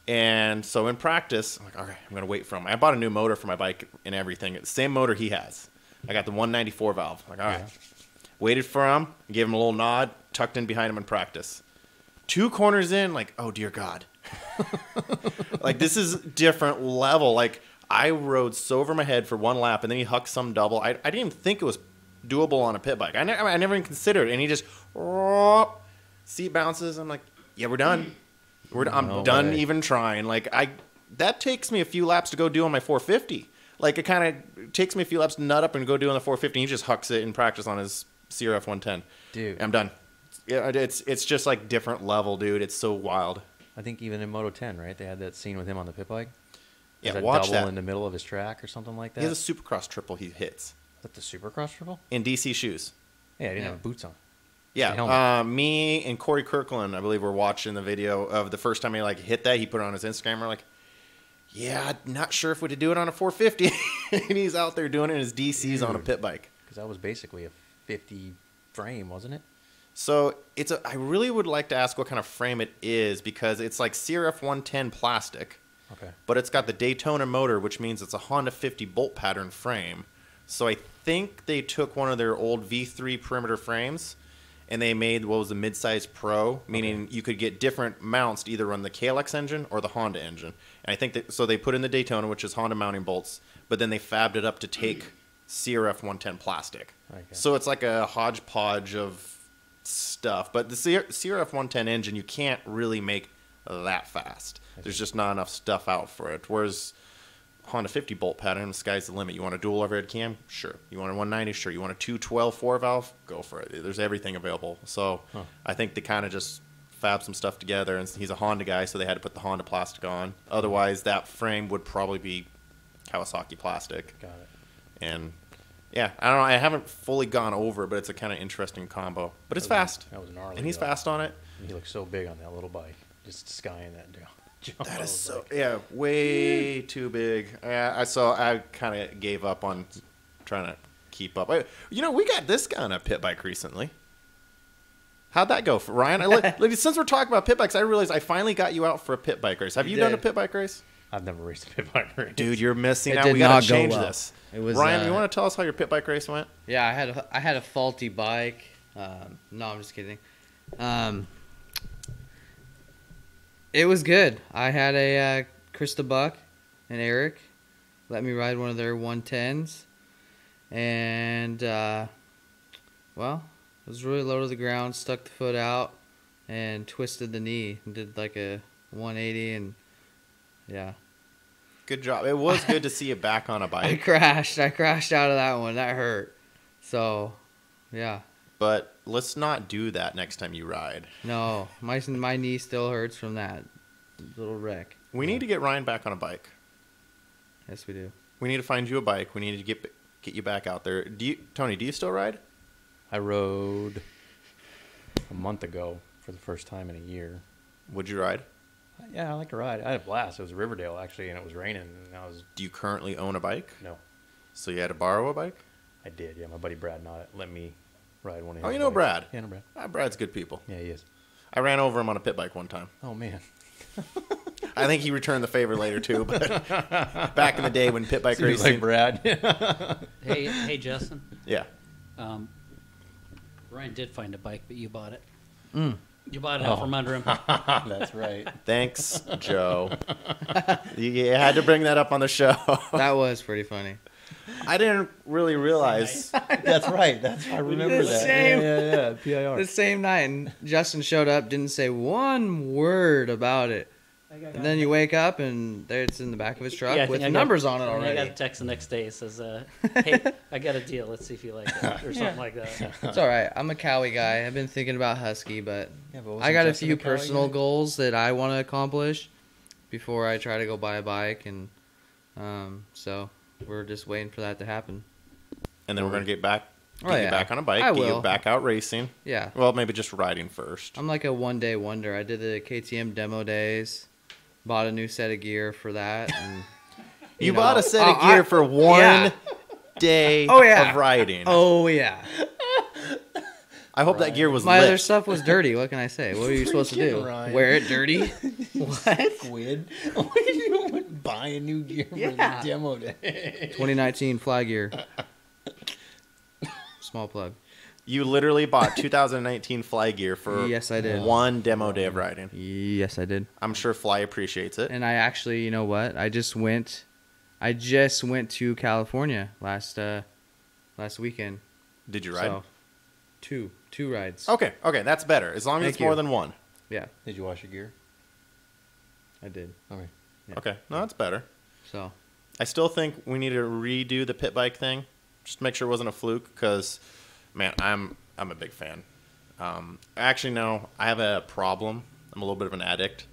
And so in practice, I'm like, all right, I'm gonna wait for him. I bought a new motor for my bike and everything. The same motor he has. I got the 194 valve. I'm like, all right. Waited for him, gave him a little nod, tucked in behind him in practice. 2 corners in, like, oh dear God. Like, this is different level. Like, I rode so over my head for one lap, and then he hucked some double. I didn't even think it was doable on a pit bike. I never even considered it, and he just seat bounces. I'm like, yeah, we're done. I'm No done way. even trying. Like that takes me a few laps to go do on my 450. Like it kind of takes me a few laps to nut up and go do on the 450. And he just hucks it in practice on his CRF 110. Dude. I'm done. Yeah, it's just like different level, dude. It's so wild. I think even in Moto 10, right? They had that scene with him on the pit bike. Yeah, There's a watch double that. in the middle of his track or something like that. He has a Supercross triple he hits Is that the Supercross triple? in DC shoes. Yeah, he didn't Yeah. have boots on. the Yeah, helmet. me and Corey Kirkland, I believe, were watching the video of the first time he like hit that. He put it on his Instagram. We're like, yeah, not sure if we could do it on a 450. And he's out there doing it in his DCs on a pit bike. Because that was basically a 50 frame, wasn't it? So I really would like to ask what kind of frame it is, because it's like CRF 110 plastic, Okay. but it's got the Daytona motor, which means it's a Honda 50 bolt pattern frame. So I think they took one of their old V3 perimeter frames and they made what was a midsize Pro, meaning you could get different mounts to either run the KLX engine or the Honda engine. And I think that, so they put in the Daytona, which is Honda mounting bolts, but then they fabbed it up to take CRF 110 plastic. Okay. So it's like a hodgepodge of stuff. But the CRF 110 engine, you can't really make that fast. There's just not enough stuff out for it. Whereas Honda 50 bolt pattern, the sky's the limit. You want a dual overhead cam? Sure. You want a 190? Sure. You want a 212 4-valve? Go for it. There's everything available. So I think they kind of just fab some stuff together, and he's a Honda guy, so they had to put the Honda plastic on. Otherwise, that frame would probably be Kawasaki plastic. Got it. And yeah, I don't know. I haven't fully gone over, but it's a kind of interesting combo. But it's fast. That was gnarly. And he's though. fast on it. He looked so big on that little bike, just skying that down. That is so, yeah, way too big. I kind of gave up on trying to keep up. You know, we got this guy on a pit bike recently. How'd that go for Ryan? Since we're talking about pit bikes, I realized I finally got you out for a pit bike race. Have you done a pit bike race? I've never raced a pit bike race. Dude, you're missing It out. did We gotta not go change well. this. It was, Ryan, you want to tell us how your pit bike race went? Yeah, I had a faulty bike. No, I'm just kidding. It was good. I had a Krista Buck and Eric let me ride one of their 110s, and well, it was really low to the ground. Stuck the foot out and twisted the knee and did like a 180, and yeah. Good job. It was good to see you back on a I bike. crashed out of that one. That hurt. So, yeah. But let's not do that next time you ride. No, my knee still hurts from that little wreck. We need to get Ryan back on a bike. Yes, we do. We need to find you a bike. We need to get you back out there. Tony, do you still ride? I rode a month ago for the first time in a year. Would you ride? Yeah, I like to ride. I had a blast. It was Riverdale, actually, and it was raining. And Do you currently own a bike? No, So you had to borrow a bike? I did. Yeah, my buddy Brad not let me ride one of his Oh, you know bikes. Brad? Yeah, I know Brad. Brad's good people. Yeah, he is. I ran over him on a pit bike one time. Oh, man. I think he returned the favor later too, but back in the day when pit bike Seems racing. like Brad. Hey, Justin. Yeah. Ryan did find a bike, but you bought it. Mm. You bought it out from under him. That's right. Thanks, Joe. You had to bring that up on the show. That was pretty funny. I didn't really realize. That's right. I remember The that. same- Yeah, PIR. The same night, and Justin showed up, didn't say one word about it. And then you wake up, and there it's in the back of his truck Yeah, I with think I got- numbers on it I already. got a text the next day. It says, hey, I got a deal. Let's see if you like it. Or something like that. It's all right. I'm a Cowie guy. I've been thinking about Husky, but Yeah, but wasn't I got a Justin few Cowie personal guy? goals that I want to accomplish before I try to go buy a bike, and so we're just waiting for that to happen. And then we're gonna get you yeah. back on a bike, I get you will. back out racing. Yeah, Well, maybe just riding first. I'm like a one-day wonder. I did the KTM demo days, bought a new set of gear for that, and You know, bought a set of I- gear for one yeah. day Oh, yeah. of riding. oh yeah, I hope that gear was my lit. other stuff was dirty. What can I say? What are you supposed to do? Ryan. Wear it dirty? What? Squid. What if you would buy a new gear for Yeah. the demo day? 2019 fly gear. Small plug. You literally bought 2019 Fly gear for Yes, I did. one demo day of riding. Yes, I did. I'm sure Fly appreciates it. And I actually, you know what? I just went I just went to California last weekend. Did you ride? So, two rides. Okay, that's better. As long as Thank it's more you. than one. Yeah, Did you wash your gear? I did. Okay. Yeah. Okay, no, that's better. So, I still think we need to redo the pit bike thing, just to make sure it wasn't a fluke. Because, man, I'm a big fan. Actually, no, I have a problem. I'm a little bit of an addict,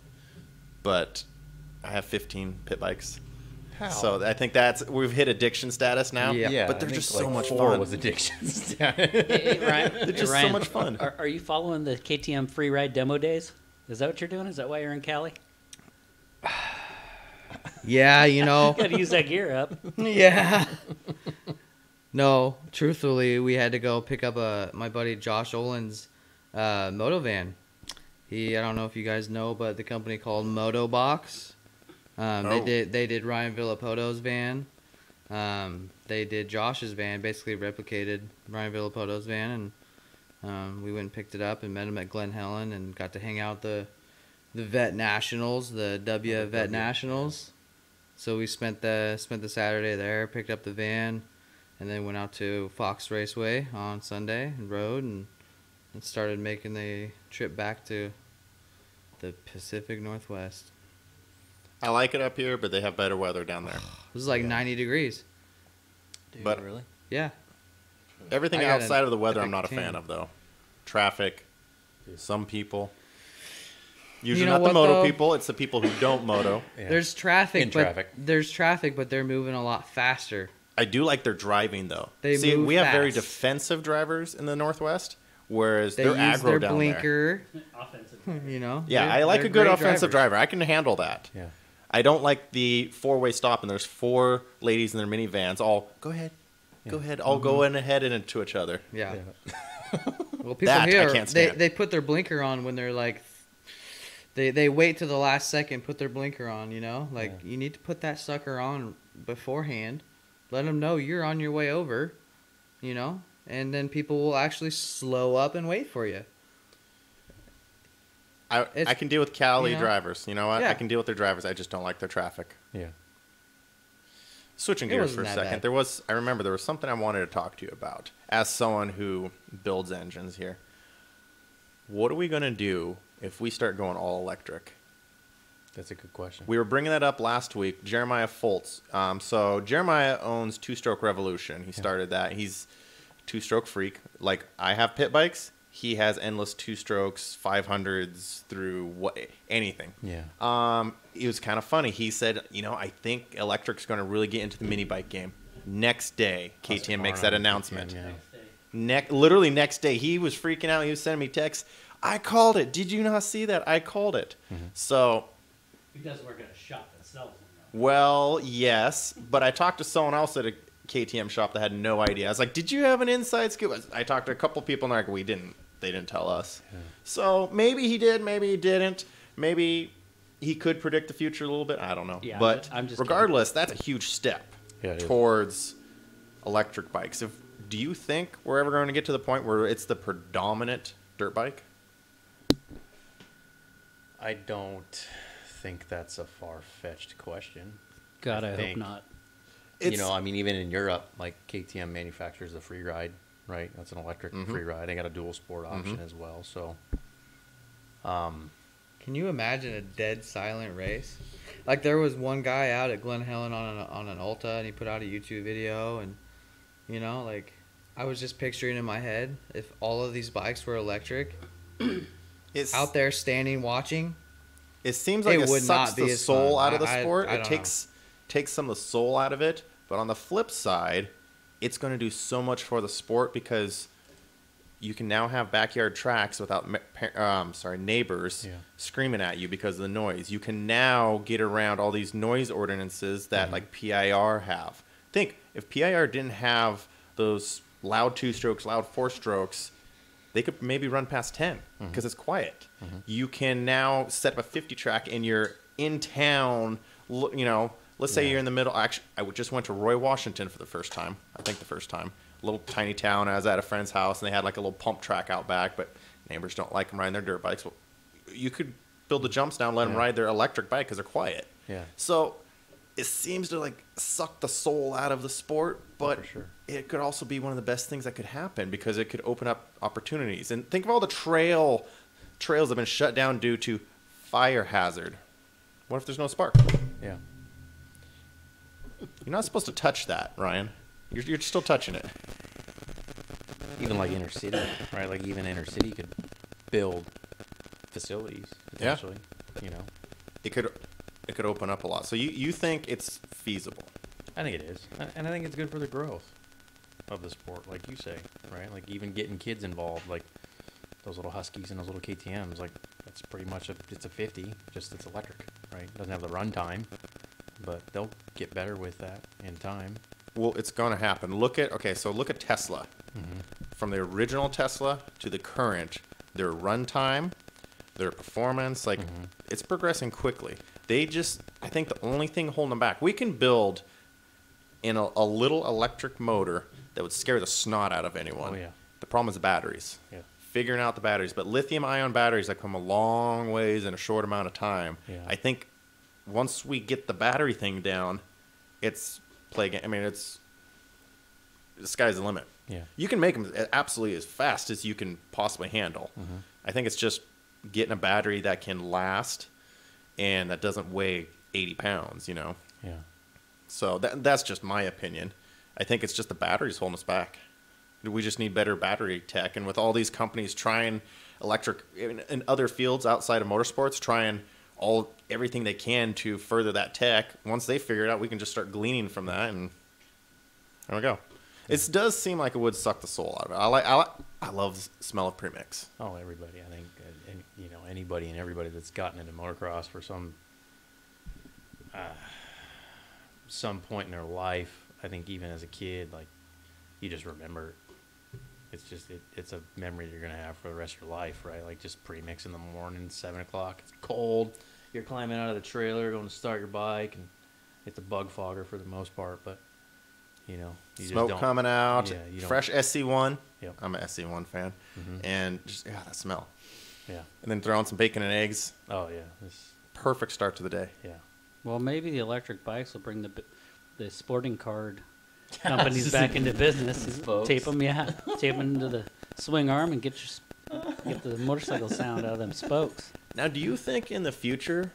but I have 15 pit bikes. How? So I think we've hit addiction status now. Yeah. But they're I just think, so like, much 4 fun. was addictions. Hey, Ryan, They're just so much fun. Are you following the KTM free ride demo days? Is that what you're doing? Is that why you're in Cali? yeah, Got to use that gear up. yeah. No, truthfully, we had to go pick up my buddy Josh Olin's moto van. I don't know if you guys know, but the company called Motobox. They did Ryan Villapoto's van. They did Josh's van, basically replicated Ryan Villapoto's van, and we went and picked it up and met him at Glen Helen and got to hang out the Vet Nationals, the Vet Nationals. So we spent the Saturday there, picked up the van, and then went out to Fox Raceway on Sunday and rode and started making the trip back to the Pacific Northwest. I like it up here, but they have better weather down there. It was like 90 degrees. Dude, But- really? Yeah. Everything I got outside an of the weather, I'm epic not a tan. fan of, though. Traffic, some people. Usually You know not the what, moto though? people. It's the people who don't moto. Yeah. There's traffic, In but traffic. they're moving a lot faster. I do like their driving, though. They See, move we have very fast. defensive drivers in the Northwest, whereas They they're use aggro their down blinker, Offensive. Yeah, They're- I like they're a good great offensive drivers. driver. I can handle that. Yeah. I don't like the four-way stop, and there's 4 ladies in their minivans. All go ahead, all go in ahead and into each other. Yeah. Yeah. Well, people That I here, can't stand. they put their blinker on when they're like, they wait to the last second, put their blinker on. Like Yeah. you need to put that sucker on beforehand. Let them know you're on your way over. And then people will actually slow up and wait for you. I can deal with Cali you know? drivers. You know what? Yeah. I can deal with their drivers. I just don't like their traffic. Yeah. Switching It gears wasn't for a that second, bad. I remember there was something I wanted to talk to you about as someone who builds engines here. What are we going to do if we start going all electric? That's a good question. We were bringing that up last week. Jeremiah Foltz. So Jeremiah owns Two Stroke Revolution. He started that. He's a two-stroke freak. Like I have pit bikes. He has endless two strokes, 500s through anything. Yeah. It was kind of funny. He said, I think electric's going to really get into the mini bike game. Next day, KTM makes that announcement. Yeah. Literally next day, he was freaking out. He was sending me texts. I called it. Did you not see that? I called it. Mm-hmm. So, He doesn't work at a shop that sells them, though. well, yes. But I talked to someone else at a KTM shop that had no idea. I was like, did you have an inside scoop? I talked to a couple people, and they're like, we didn't. They didn't tell us. Yeah. So maybe he did. Maybe he didn't. Maybe he could predict the future a little bit. I don't know. Yeah, but I'm just regardless, that's a huge step Yeah, it is. towards electric bikes. Do you think we're ever going to get to the point where it's the predominant dirt bike? I don't think that's a far-fetched question. God, I hope think- not. Even in Europe, like KTM manufactures the free ride, right? That's an electric free ride. They got a dual sport option as well. So, Can you imagine a dead silent race? Like there was one guy out at Glen Helen on an Alta, and he put out a YouTube video, and like I was just picturing in my head if all of these bikes were electric, It's out there standing watching. It seems like It it would sucks not be the as soul fun. out of the I sport. don't It takes some of the soul out of it. But on the flip side, it's going to do so much for the sport because you can now have backyard tracks without neighbors Yeah. screaming at you because of the noise. You can now get around all these noise ordinances that like PIR have. Think if PIR didn't have those loud 2 strokes, loud 4 strokes, they could maybe run past 10 because it's quiet. You can now set up a 50 track and you're in town, let's say you're in the middle. Actually, I just went to Roy Washington for the first time. I think the first time. A little tiny town. I was at a friend's house and they had like a little pump track out back, but neighbors don't like them riding their dirt bikes. Well, you could build the jumps down, let them ride their electric bike because they're quiet. yeah. So it seems to like suck the soul out of the sport, but for sure. it could also be one of the best things that could happen because it could open up opportunities. And think of all the trails that have been shut down due to fire hazard. What if there's no spark? Yeah. You're not supposed to touch that, Ryan. You're still touching it. Even like inner city, right? Like even inner city could build facilities potentially. You know, It could open up a lot. So you think it's feasible? I think it is, and I think it's good for the growth of the sport, like you say, right? Like even getting kids involved, like those little Huskies and those little KTM's, like that's pretty much it's a 50, just it's electric, right? It doesn't have the run time, but they'll get better with that in time. Well, it's going to happen. Look at Tesla. Mm-hmm. From the original Tesla to the current, their runtime, their performance, like it's progressing quickly. I think the only thing holding them back, we can build in a little electric motor that would scare the snot out of anyone. Oh, yeah. The problem is the batteries. Yeah. Figuring out the batteries. But lithium-ion batteries that come a long ways in a short amount of time. Yeah. I think once we get the battery thing down, it's the sky's the limit. Yeah. You can make them absolutely as fast as you can possibly handle. Mm-hmm. I think it's just getting a battery that can last and that doesn't weigh 80 pounds, you know? Yeah. So that's just my opinion. I think it's just the batteries holding us back. We just need better battery tech. And with all these companies trying electric in other fields outside of motorsports, trying everything they can to further that tech, once they figure it out, we can just start gleaning from that, and there we go. It does seem like it would suck the soul out of it. I love the smell of premix. Oh, everybody. I think, anybody and everybody that's gotten into motocross for some point in their life, I think even as a kid, like, you just remember it. It's just, it's a memory you're going to have for the rest of your life, right? Like, just premix in the morning, 7 o'clock, it's cold. You're climbing out of the trailer, going to start your bike, and it's a bug fogger for the most part, but, you Smoke just don't, coming out, yeah, you don't, fresh SC1. Yep. I'm an SC1 fan. Mm-hmm. And just, that smell. Yeah. And then throw on some bacon and eggs. Oh, yeah. Perfect start to the day. Yeah. Well, maybe the electric bikes will bring the sporting card companies back into business. Tape them into the swing arm and get the motorcycle sound out of them spokes. Now, do you think in the future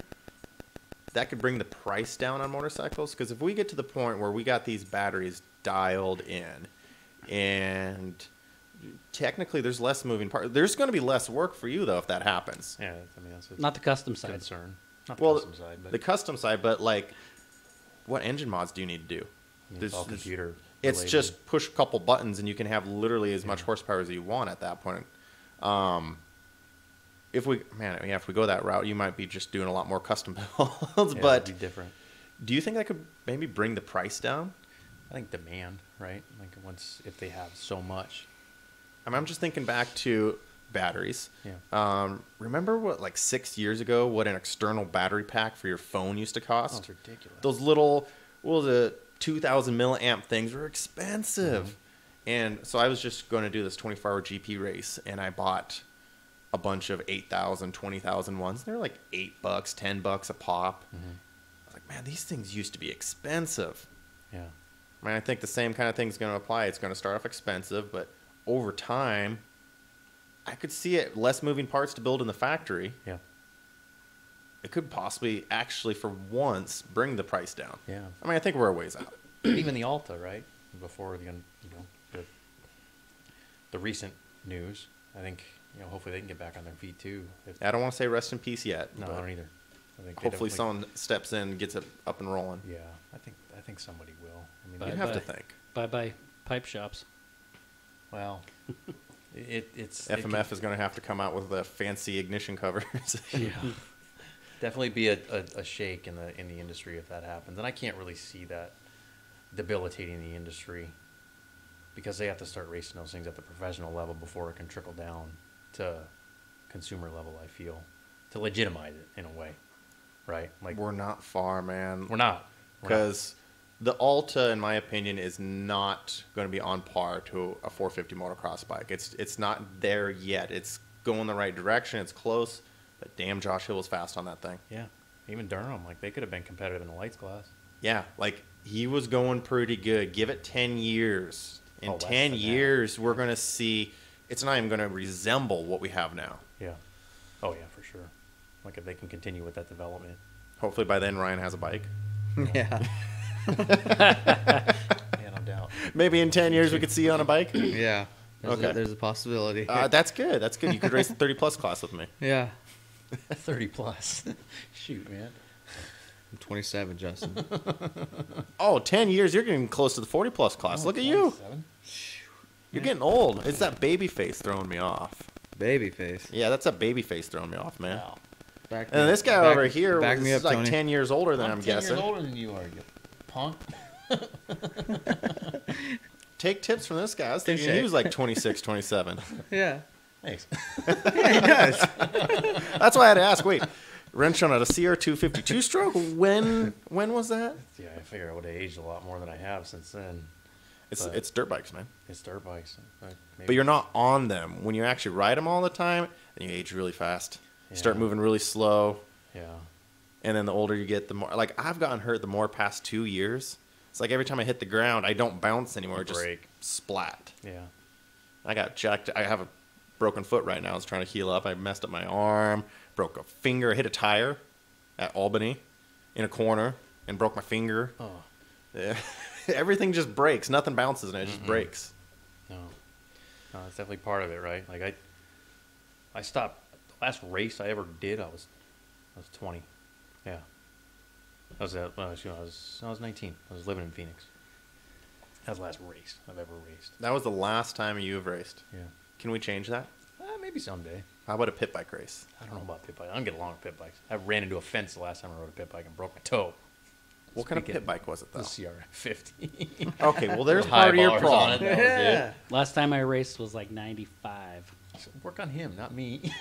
that could bring the price down on motorcycles? Because if we get to the point where we got these batteries dialed in and technically there's less moving parts, there's going to be less work for you, though, if that happens. Yeah, that's a Not the custom side. concern. Not Well, the custom side, but the custom side, but like, what engine mods do you need to do? it's all computer. It's related. just push a couple buttons and you can have literally as much horsepower as you want at that point. If we go that route, you might be just doing a lot more custom builds. Yeah, But it'd be different. do you think that could maybe bring the price down? I think demand, right? Like if they have so much. I mean, I'm just thinking back to batteries. Yeah. Remember like 6 years ago, what an external battery pack for your phone used to cost? Oh, it's ridiculous. Those little, the 2,000 milliamp things were expensive. Mm-hmm. And so I was just going to do this 24-hour GP race, and I bought a bunch of 8,000, 20,000 ones. They're like $8, $10 a pop. Mm-hmm. I was like, man, these things used to be expensive. Yeah. I mean, I think the same kind of thing is going to apply. It's going to start off expensive, but over time, I could see it less moving parts to build in the factory. Yeah. It could possibly actually, for once, bring the price down. Yeah. I mean, I think we're a ways out. Even the Alta, right? Before the recent news, I think hopefully they can get back on their feet too. I don't want to say rest in peace yet. No, I but don't either. I think hopefully someone steps in and gets it up and rolling. Yeah, I think somebody will. I mean, You'd have to think. Bye pipe shops. Well, it's FMF is going to have to come out with the fancy ignition covers. Yeah. Definitely be a shake in the industry if that happens, and I can't really see that debilitating the industry because they have to start racing those things at the professional level before it can trickle down to consumer level. I feel to legitimize it in a way, right? Like We're not far, man. we're not Because the Alta, in my opinion, is not going to be on par to a 450 motocross bike. It's not there yet. It's going the right direction. It's close. But damn, Josh Hill was fast on that thing. Yeah, even Durham, like they could have been competitive in the lights class. Yeah, like he was going pretty good. Give it 10 years. In less 10 than that. years, we're going to see it's not even going to resemble what we have now. Yeah. Oh yeah, for sure. Like if they can continue with that development. Hopefully by then Ryan has a bike. Yeah. Yeah, no doubt. Maybe in 10 years we could see you on a bike. Yeah. Okay. There's a possibility. That's good. That's good. You could race the 30-plus class with me. Yeah. 30 plus. Shoot, man. I'm 27, Justin. Oh, 10 years, you're getting close to the 40-plus class. Look at you. 27? You're getting old. It's that baby face throwing me off. Baby face. Yeah, that's that baby face throwing me off, man. Wow. Back And this guy over here back was me up, like Tony. 10 years older than I'm 10 guessing. years older than you are, you punk. Take tips from this guy. I was thinking Touche. he was like 26, 27. Yeah. Thanks. Yeah, he does. That's why I had to ask. Wait, wrench on a CR252 stroke? When was that? Yeah, I figure I would have aged a lot more than I have since then. But It's dirt bikes, man. it's dirt bikes. But you're not on them. When you actually ride them all the time, then you age really fast. You start Yeah. moving really slow. Yeah. And then the older you get, the more. Like, I've gotten hurt the more past 2 years. It's like every time I hit the ground, I don't bounce anymore. Just Break. splat. Yeah. I got jacked. I have a broken foot right now. I was trying to heal up. I messed up my arm, broke a finger. I hit a tire at Albany in a corner and broke my finger. Oh, Yeah. Everything just breaks. Nothing bounces in it. It just breaks. no. No, that's definitely part of it, right? Like I stopped. The last race I ever did, I was 20. Yeah. I was 19. I was living in Phoenix. That was the last race I've ever raced. That was the last time you've raced. Yeah. Can we change that? Maybe someday. How about a pit bike race? I don't know about pit bikes. I don't get along with pit bikes. I ran into a fence the last time I rode a pit bike and broke my toe. What kind of Speaking- pit bike was it, The though? CR50. Okay, well, there's High part of your bars on problem. it. That was it. Yeah. Last time I raced was like 95. So work on him, not me.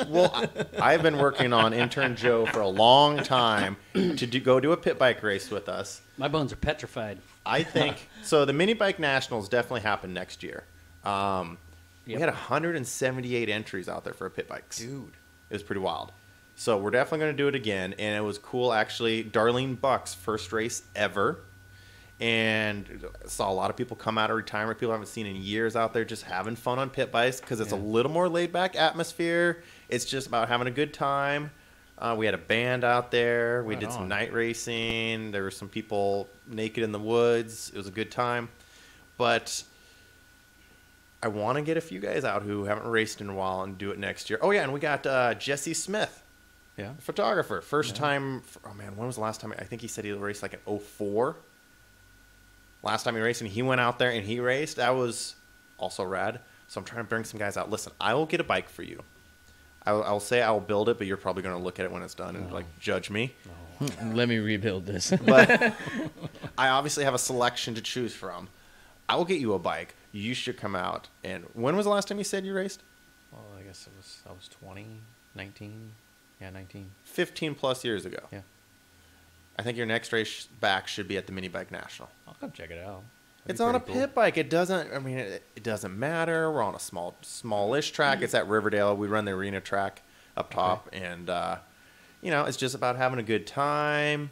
Well, I've been working on Intern Joe for a long time to go do a pit bike race with us. My bones are petrified. I think so. The mini bike nationals definitely happen next year. We Yep. had 178 entries out there for a pit bikes. Dude. It was pretty wild. So we're definitely going to do it again, and it was cool. Actually, Darlene Buck's first race ever, and saw a lot of people come out of retirement. People I haven't seen in years out there just having fun on pit bikes because it's a Yeah. little more laid back atmosphere. It's just about having a good time. We had a band out there. We Right did some on. night racing. There were some people naked in the woods. It was a good time. But I want to get a few guys out who haven't raced in a while and do it next year. Oh, yeah, and we got Jesse Smith, Yeah. photographer. First Yeah. time. Oh, man, when was the last time? I think he said he raced like in 04. Last time he raced, and he went out there and he raced. That was also rad. So I'm trying to bring some guys out. Listen, I will get a bike for you. I'll say I will build it, but you're probably going to look at it when it's done and like judge me. Let me rebuild this. But I obviously have a selection to choose from. I will get you a bike. You should come out. And when was the last time you said you raced? Well, I guess I was 20, 19. Yeah, 19. 15 plus years ago. Yeah. I think your next race back should be at the Mini Bike National. I'll come check it out. It's on a pit bike. It doesn't. I mean, it doesn't matter. We're on a smallish track. It's at Riverdale. We run the arena track up top, and it's just about having a good time.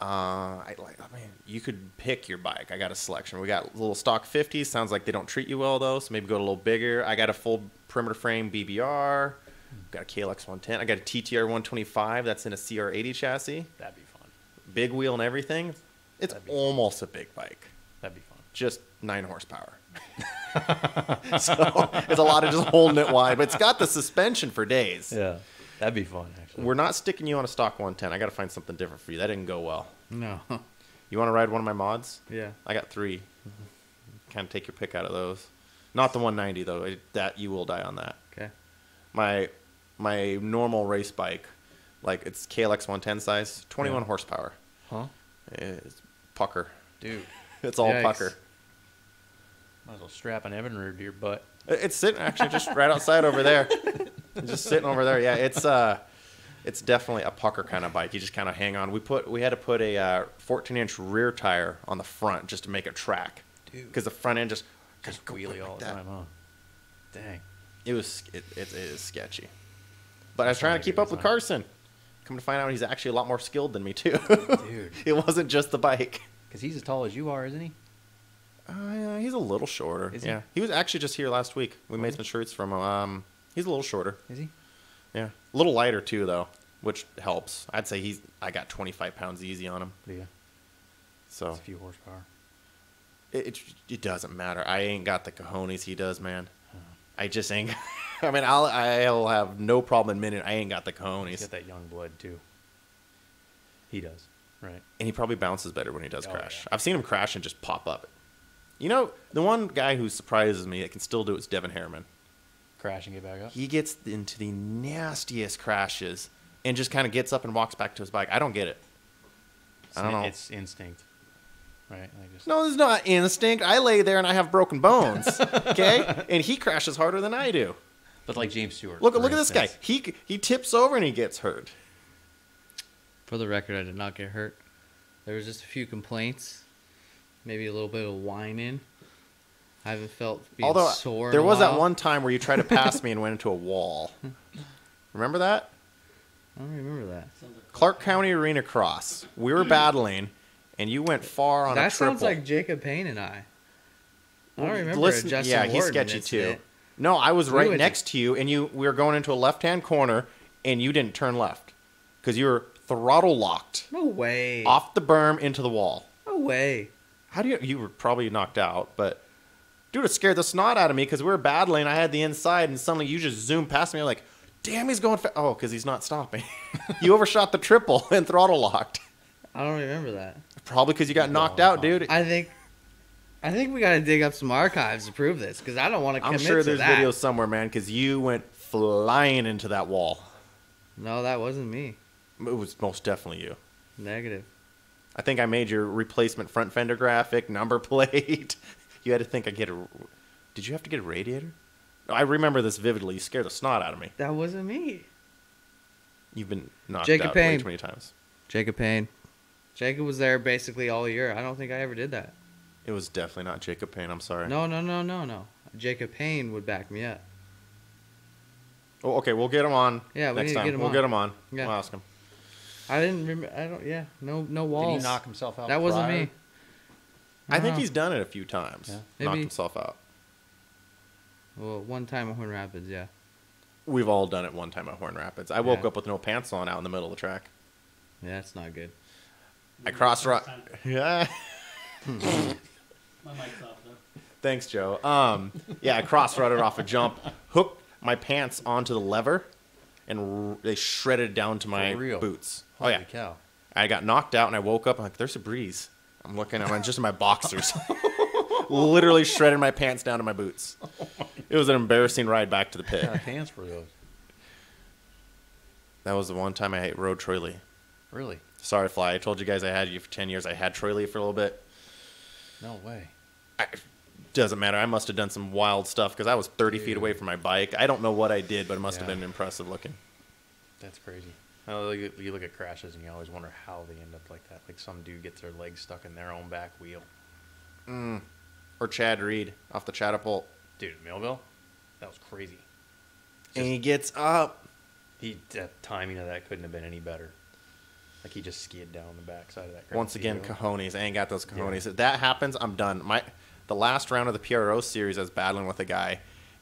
I mean, you could pick your bike. I got a selection. We got little stock 50s. Sounds like they don't treat you well though, so maybe go a little bigger. I got a full perimeter frame BBR. Got a KLX 110. I got a TTR 125. That's in a CR80 chassis. That'd be fun. Big wheel and everything. It's That'd be almost a big bike. That'd be fun. Just 9 horsepower. So it's a lot of just holding it wide, but it's got the suspension for days. Yeah. That'd be fun, actually. We're not sticking you on a stock 110. I got to find something different for you. That didn't go well. No. You want to ride one of my mods? Yeah. I got 3. Kind of take your pick out of those. Not the 190 though. That you will die on that. Okay. My normal race bike, like it's KLX 110 size, 21 Yeah. horsepower. Huh? It's pucker. Dude. It's all Yikes. pucker. Might as well strap an Evinrude to your butt. It's sitting actually just right outside over there. It's just sitting over there. Yeah, it's definitely a pucker kind of bike. You just kind of hang on. We had to put a 14-inch rear tire on the front just to make it track. Dude. Because the front end just Wheelie all like the that. time, huh? Dang. It is sketchy. But I was trying to keep up with Carson. Come to find out, he's actually a lot more skilled than me too. Dude. It wasn't just the bike. Because he's as tall as you are, isn't he? Yeah, he's a little shorter. Is he? Yeah, he was actually just here last week. We made some shirts from him. He's a little shorter. Is he? Yeah, a little lighter too, though, which helps. I'd say I got 25 pounds easy on him. Yeah. So It's a few horsepower. it doesn't matter. I ain't got the cojones he does, man. Oh. I just ain't. I mean, I'll have no problem admitting I ain't got the He's cojones. got that young blood, too. He does. Right. And he probably bounces better when he does Oh, crash. yeah. I've seen him crash and just pop up. You know, the one guy who surprises me that can still do it is Devin Harriman. Crash and get back up. He gets into the nastiest crashes and just kind of gets up and walks back to his bike. I don't get it. I don't know. It's instinct. Right? Like just, No, it's not instinct. I lay there and I have broken bones. Okay? And he crashes harder than I do. But like James Stewart. Look for at this guy. instance. He tips over and he gets hurt. For the record, I did not get hurt. There was just a few complaints, maybe a little bit of whining. I haven't felt being Although sore. there in a was that while. one time where you tried to pass me and went into a wall. Remember that? I don't remember that. Clark County Arena Cross. We were battling, and you went far on That a triple. sounds like Jacob Payne and I. I don't remember Listen, Justin yeah, he's Wharton sketchy incident. too. No, I was We right went next to you, and we were going into a left-hand corner, and you didn't turn left because you were throttle locked No way. off the berm into the wall. No way. How do you were probably knocked out, but dude, it scared the snot out of me because we were battling. I had the inside, and suddenly you just zoomed past me. I'm like, damn, he's going fast. Oh, because he's not stopping. You overshot the triple and throttle locked. I don't remember that. Probably because you got knocked out, dude. I think we got to dig up some archives to prove this because I don't want to I'm commit sure to there's that. videos somewhere, man, because you went flying into that wall. No, that wasn't me. It was most definitely you. Negative. I think I made your replacement front fender graphic, number plate. You had to think did you have to get a radiator? No, I remember this vividly. You scared the snot out of me. That wasn't me. You've been knocked Jacob out way Payne. too many times. Jacob Payne. Jacob was there basically all year. I don't think I ever did that. It was definitely not Jacob Payne. I'm sorry. No. Jacob Payne would back me up. Oh, okay, we'll get him on Yeah, we next need to time. get him We'll on. get him on. Yeah. We'll ask him. I didn't remember. I don't. Yeah. No walls. Did he knock himself out? That wasn't prior? me. I think Oh. he's done it a few times. Yeah. Knocked Maybe. himself out. Well, one time at Horn Rapids, yeah. We've all done it one time at Horn Rapids. I woke Yeah. up with no pants on out in the middle of the track. Yeah, that's not good. I cross rod. Yeah. My mic's off though. Thanks, Joe. Yeah, I cross-rutted off a jump, hooked my pants onto the lever, and they shredded down to my For real? boots. Holy Oh yeah, cow. I got knocked out, and I woke up. I'm like, "There's a breeze." I'm looking. I'm just in my boxers. Literally shredded my pants down to my boots. It was an embarrassing ride back to the What kind pit. of pants were those? That was the one time I rode Troy Lee. Really? Sorry, Fly. I told you guys I had you for 10 years. I had Troy Lee for a little bit. No way. Doesn't matter. I must have done some wild stuff because I was 30 feet Dude. away from my bike. I don't know what I did, but it must have Yeah. been impressive looking. That's crazy. You look at crashes and you always wonder how they end up like that. Like some dude gets their legs stuck in their own back wheel. Or Chad Reed off the catapult. Dude, Millville? That was crazy. And he gets up. That timing of that couldn't have been any better. Like he just skid down the backside of that. Once again, wheel. cojones. I ain't got those cojones. Yeah. If that happens, I'm done. The last round of the PRO series, I was battling with a guy,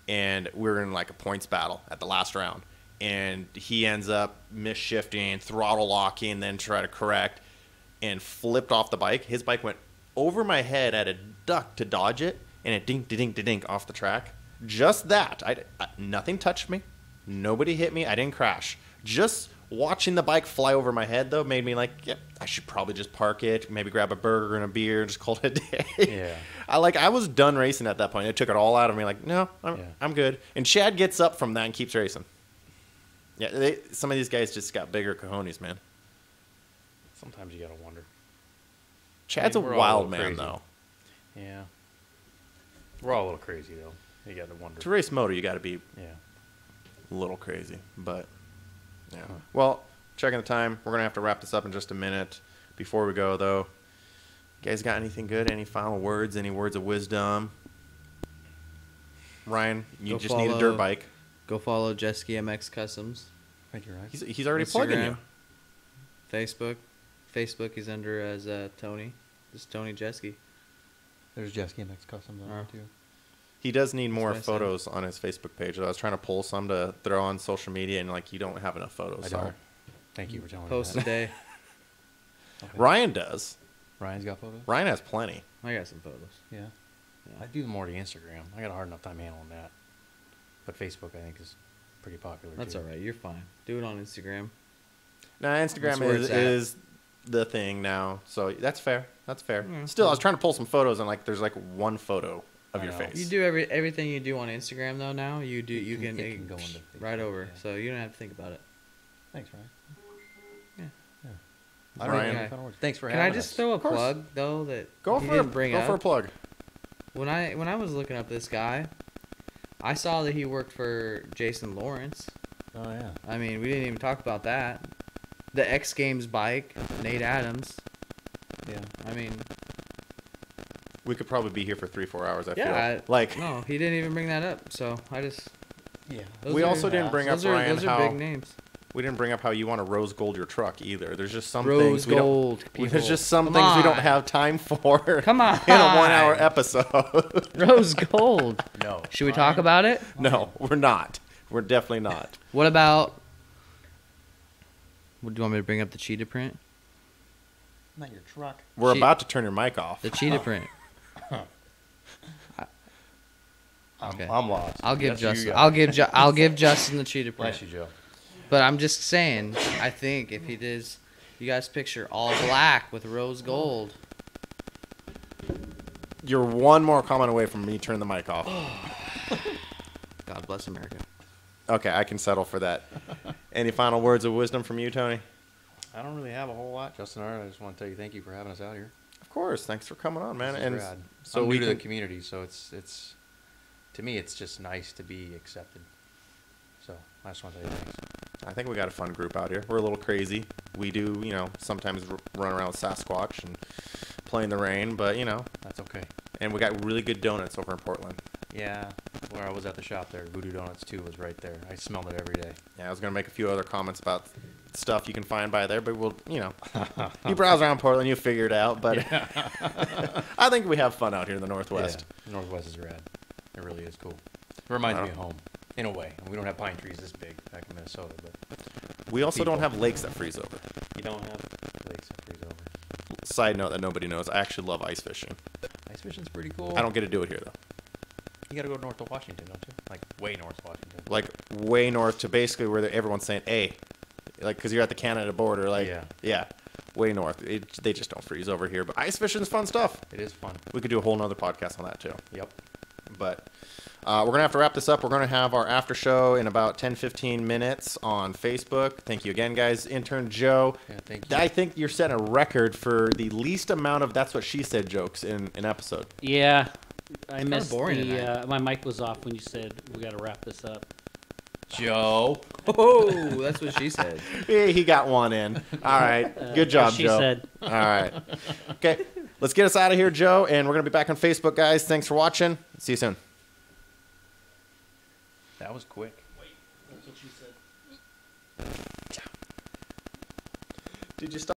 and we were in like a points battle at the last round. And he ends up misshifting, throttle locking, then try to correct, and flipped off the bike. His bike went over my head at a duck to dodge it, and it dink off the track. Just that. Nothing touched me. Nobody hit me. I didn't crash. Just watching the bike fly over my head, though, made me like, yep, I should probably just park it, maybe grab a burger and a beer, and just call it a day. Yeah. I was done racing at that point. It took it all out of me. Like, no, I'm good. And Chad gets up from that and keeps racing. Yeah, some of these guys just got bigger cojones, man. Sometimes you gotta wonder. Chad's we're a all wild a man, little crazy. though. Yeah. We're all a little crazy though. You gotta wonder. To race moto, you got to be Yeah. a little crazy, but yeah. Huh. Well, checking the time. We're gonna have to wrap this up in just a minute. Before we go, though, you guys got anything good? Any final words? Any words of wisdom? Ryan, you Go just need a follow- dirt bike. Go follow Jeske IMX Customs. Right, you're right. He's already plugging Instagram. you. Facebook. Facebook is under as Tony. Just Tony Jeske. There's Jeske IMX Customs on there too. He does need more what I said. photos on his Facebook page. I was trying to pull some to throw on social media, and like you don't have enough photos. I so. don't. Thank you for telling Post me a that. day. Okay. Ryan does. Ryan's got photos? Ryan has plenty. I got some photos. Yeah. Yeah. I do more to Instagram. I got a hard enough time handling that. But Facebook, I think, is pretty popular That's too. all right. You're fine. Do it on Instagram. Now That's Instagram where it's at. is the thing now, so that's fair. That's fair. Mm. Still, I was trying to pull some photos, and like there's like one photo of I your know. face. You do everything you do on Instagram though. Now you do. You can, it can go into right Facebook, over, yeah. so you don't have to think about it. Thanks, Ryan. Yeah. I don't Ryan. even know final words. Thanks for Can I having just us. throw a Of course. plug though that Go he for didn't bring up? a plug. When I was looking up this guy, I saw that he worked for Jason Lawrence. Oh, yeah. I mean, we didn't even talk about that. The X Games bike, Nate Adams. Yeah. I mean, We could probably be here for 3-4 hours. I yeah. feel like no, he didn't even bring that up. So I just. Yeah. Those we are- also didn't bring up Those are, Ryan those are how big names. we didn't bring up how you want to rose gold your truck either. There's just some Rose things we don't. gold. People. There's just some Come things we don't on. have time for. Come on. In a 1-hour episode. Rose gold. No. Should we talk about it? No, we're not. We're definitely not. What about? What, do you want me to bring up the cheetah print? Not your truck. We're She- about to turn your mic off. The cheetah print. Okay. I'm lost. I'll give That's you Justin. guys. I'll give Justin the cheetah print. Bless you, Joe. But I'm just saying. I think if he does, you guys picture all black with rose gold. You're one more comment away from me turning the mic off. God bless America. Okay, I can settle for that. Any final words of wisdom from you, Tony? I don't really have a whole lot, Justin. I just want to tell you thank you for having us out here. Of course. Thanks for coming on, man. This is And rad. so I'm we new to the can, community, so it's to me it's just nice to be accepted. So I just want to say thanks. I think we got a fun group out here. We're a little crazy. We do, sometimes run around with Sasquatch and play in the rain, but That's okay. and we got really good donuts over in Portland. Yeah, where I was at the shop there, Voodoo Donuts 2 was right there. I smelled it every day. Yeah, I was gonna make a few other comments about stuff you can find by there, but we'll, you browse around Portland, you figure it out. But I think we have fun out here in the Northwest. Yeah, Northwest is rad. It really is cool. It reminds me of home, in a way. We don't have pine trees this big back in Minnesota, but We also People. don't have lakes that freeze over. you don't have lakes that freeze over. Side note that nobody knows, I actually love ice fishing. Ice fishing's pretty cool. I don't get to do it here though. You gotta go north to Washington, don't you? Like way north of Washington. Like way north to basically where everyone's saying, "Hey," like because you're at the Canada border. Like, Yeah. way north. They just don't freeze over here. But ice fishing's fun stuff. It is fun. We could do a whole nother podcast on that too. Yep. But we're going to have to wrap this up. We're going to have our after show in about 10-15 minutes on Facebook. Thank you again, guys. Intern Joe. Yeah, thank you. I think you're setting a record for the least amount of "That's What She Said" jokes in an episode. Yeah, I kinda missed boring the. tonight. My mic was off when you said we got to wrap this up. Joe. Oh, that's what she said. He got one in. All right. Good job, she Joe. said. All right. Okay. Let's get us out of here, Joe. And we're going to be back on Facebook, guys. Thanks for watching. See you soon. That was quick. That's what she said. Did you stop?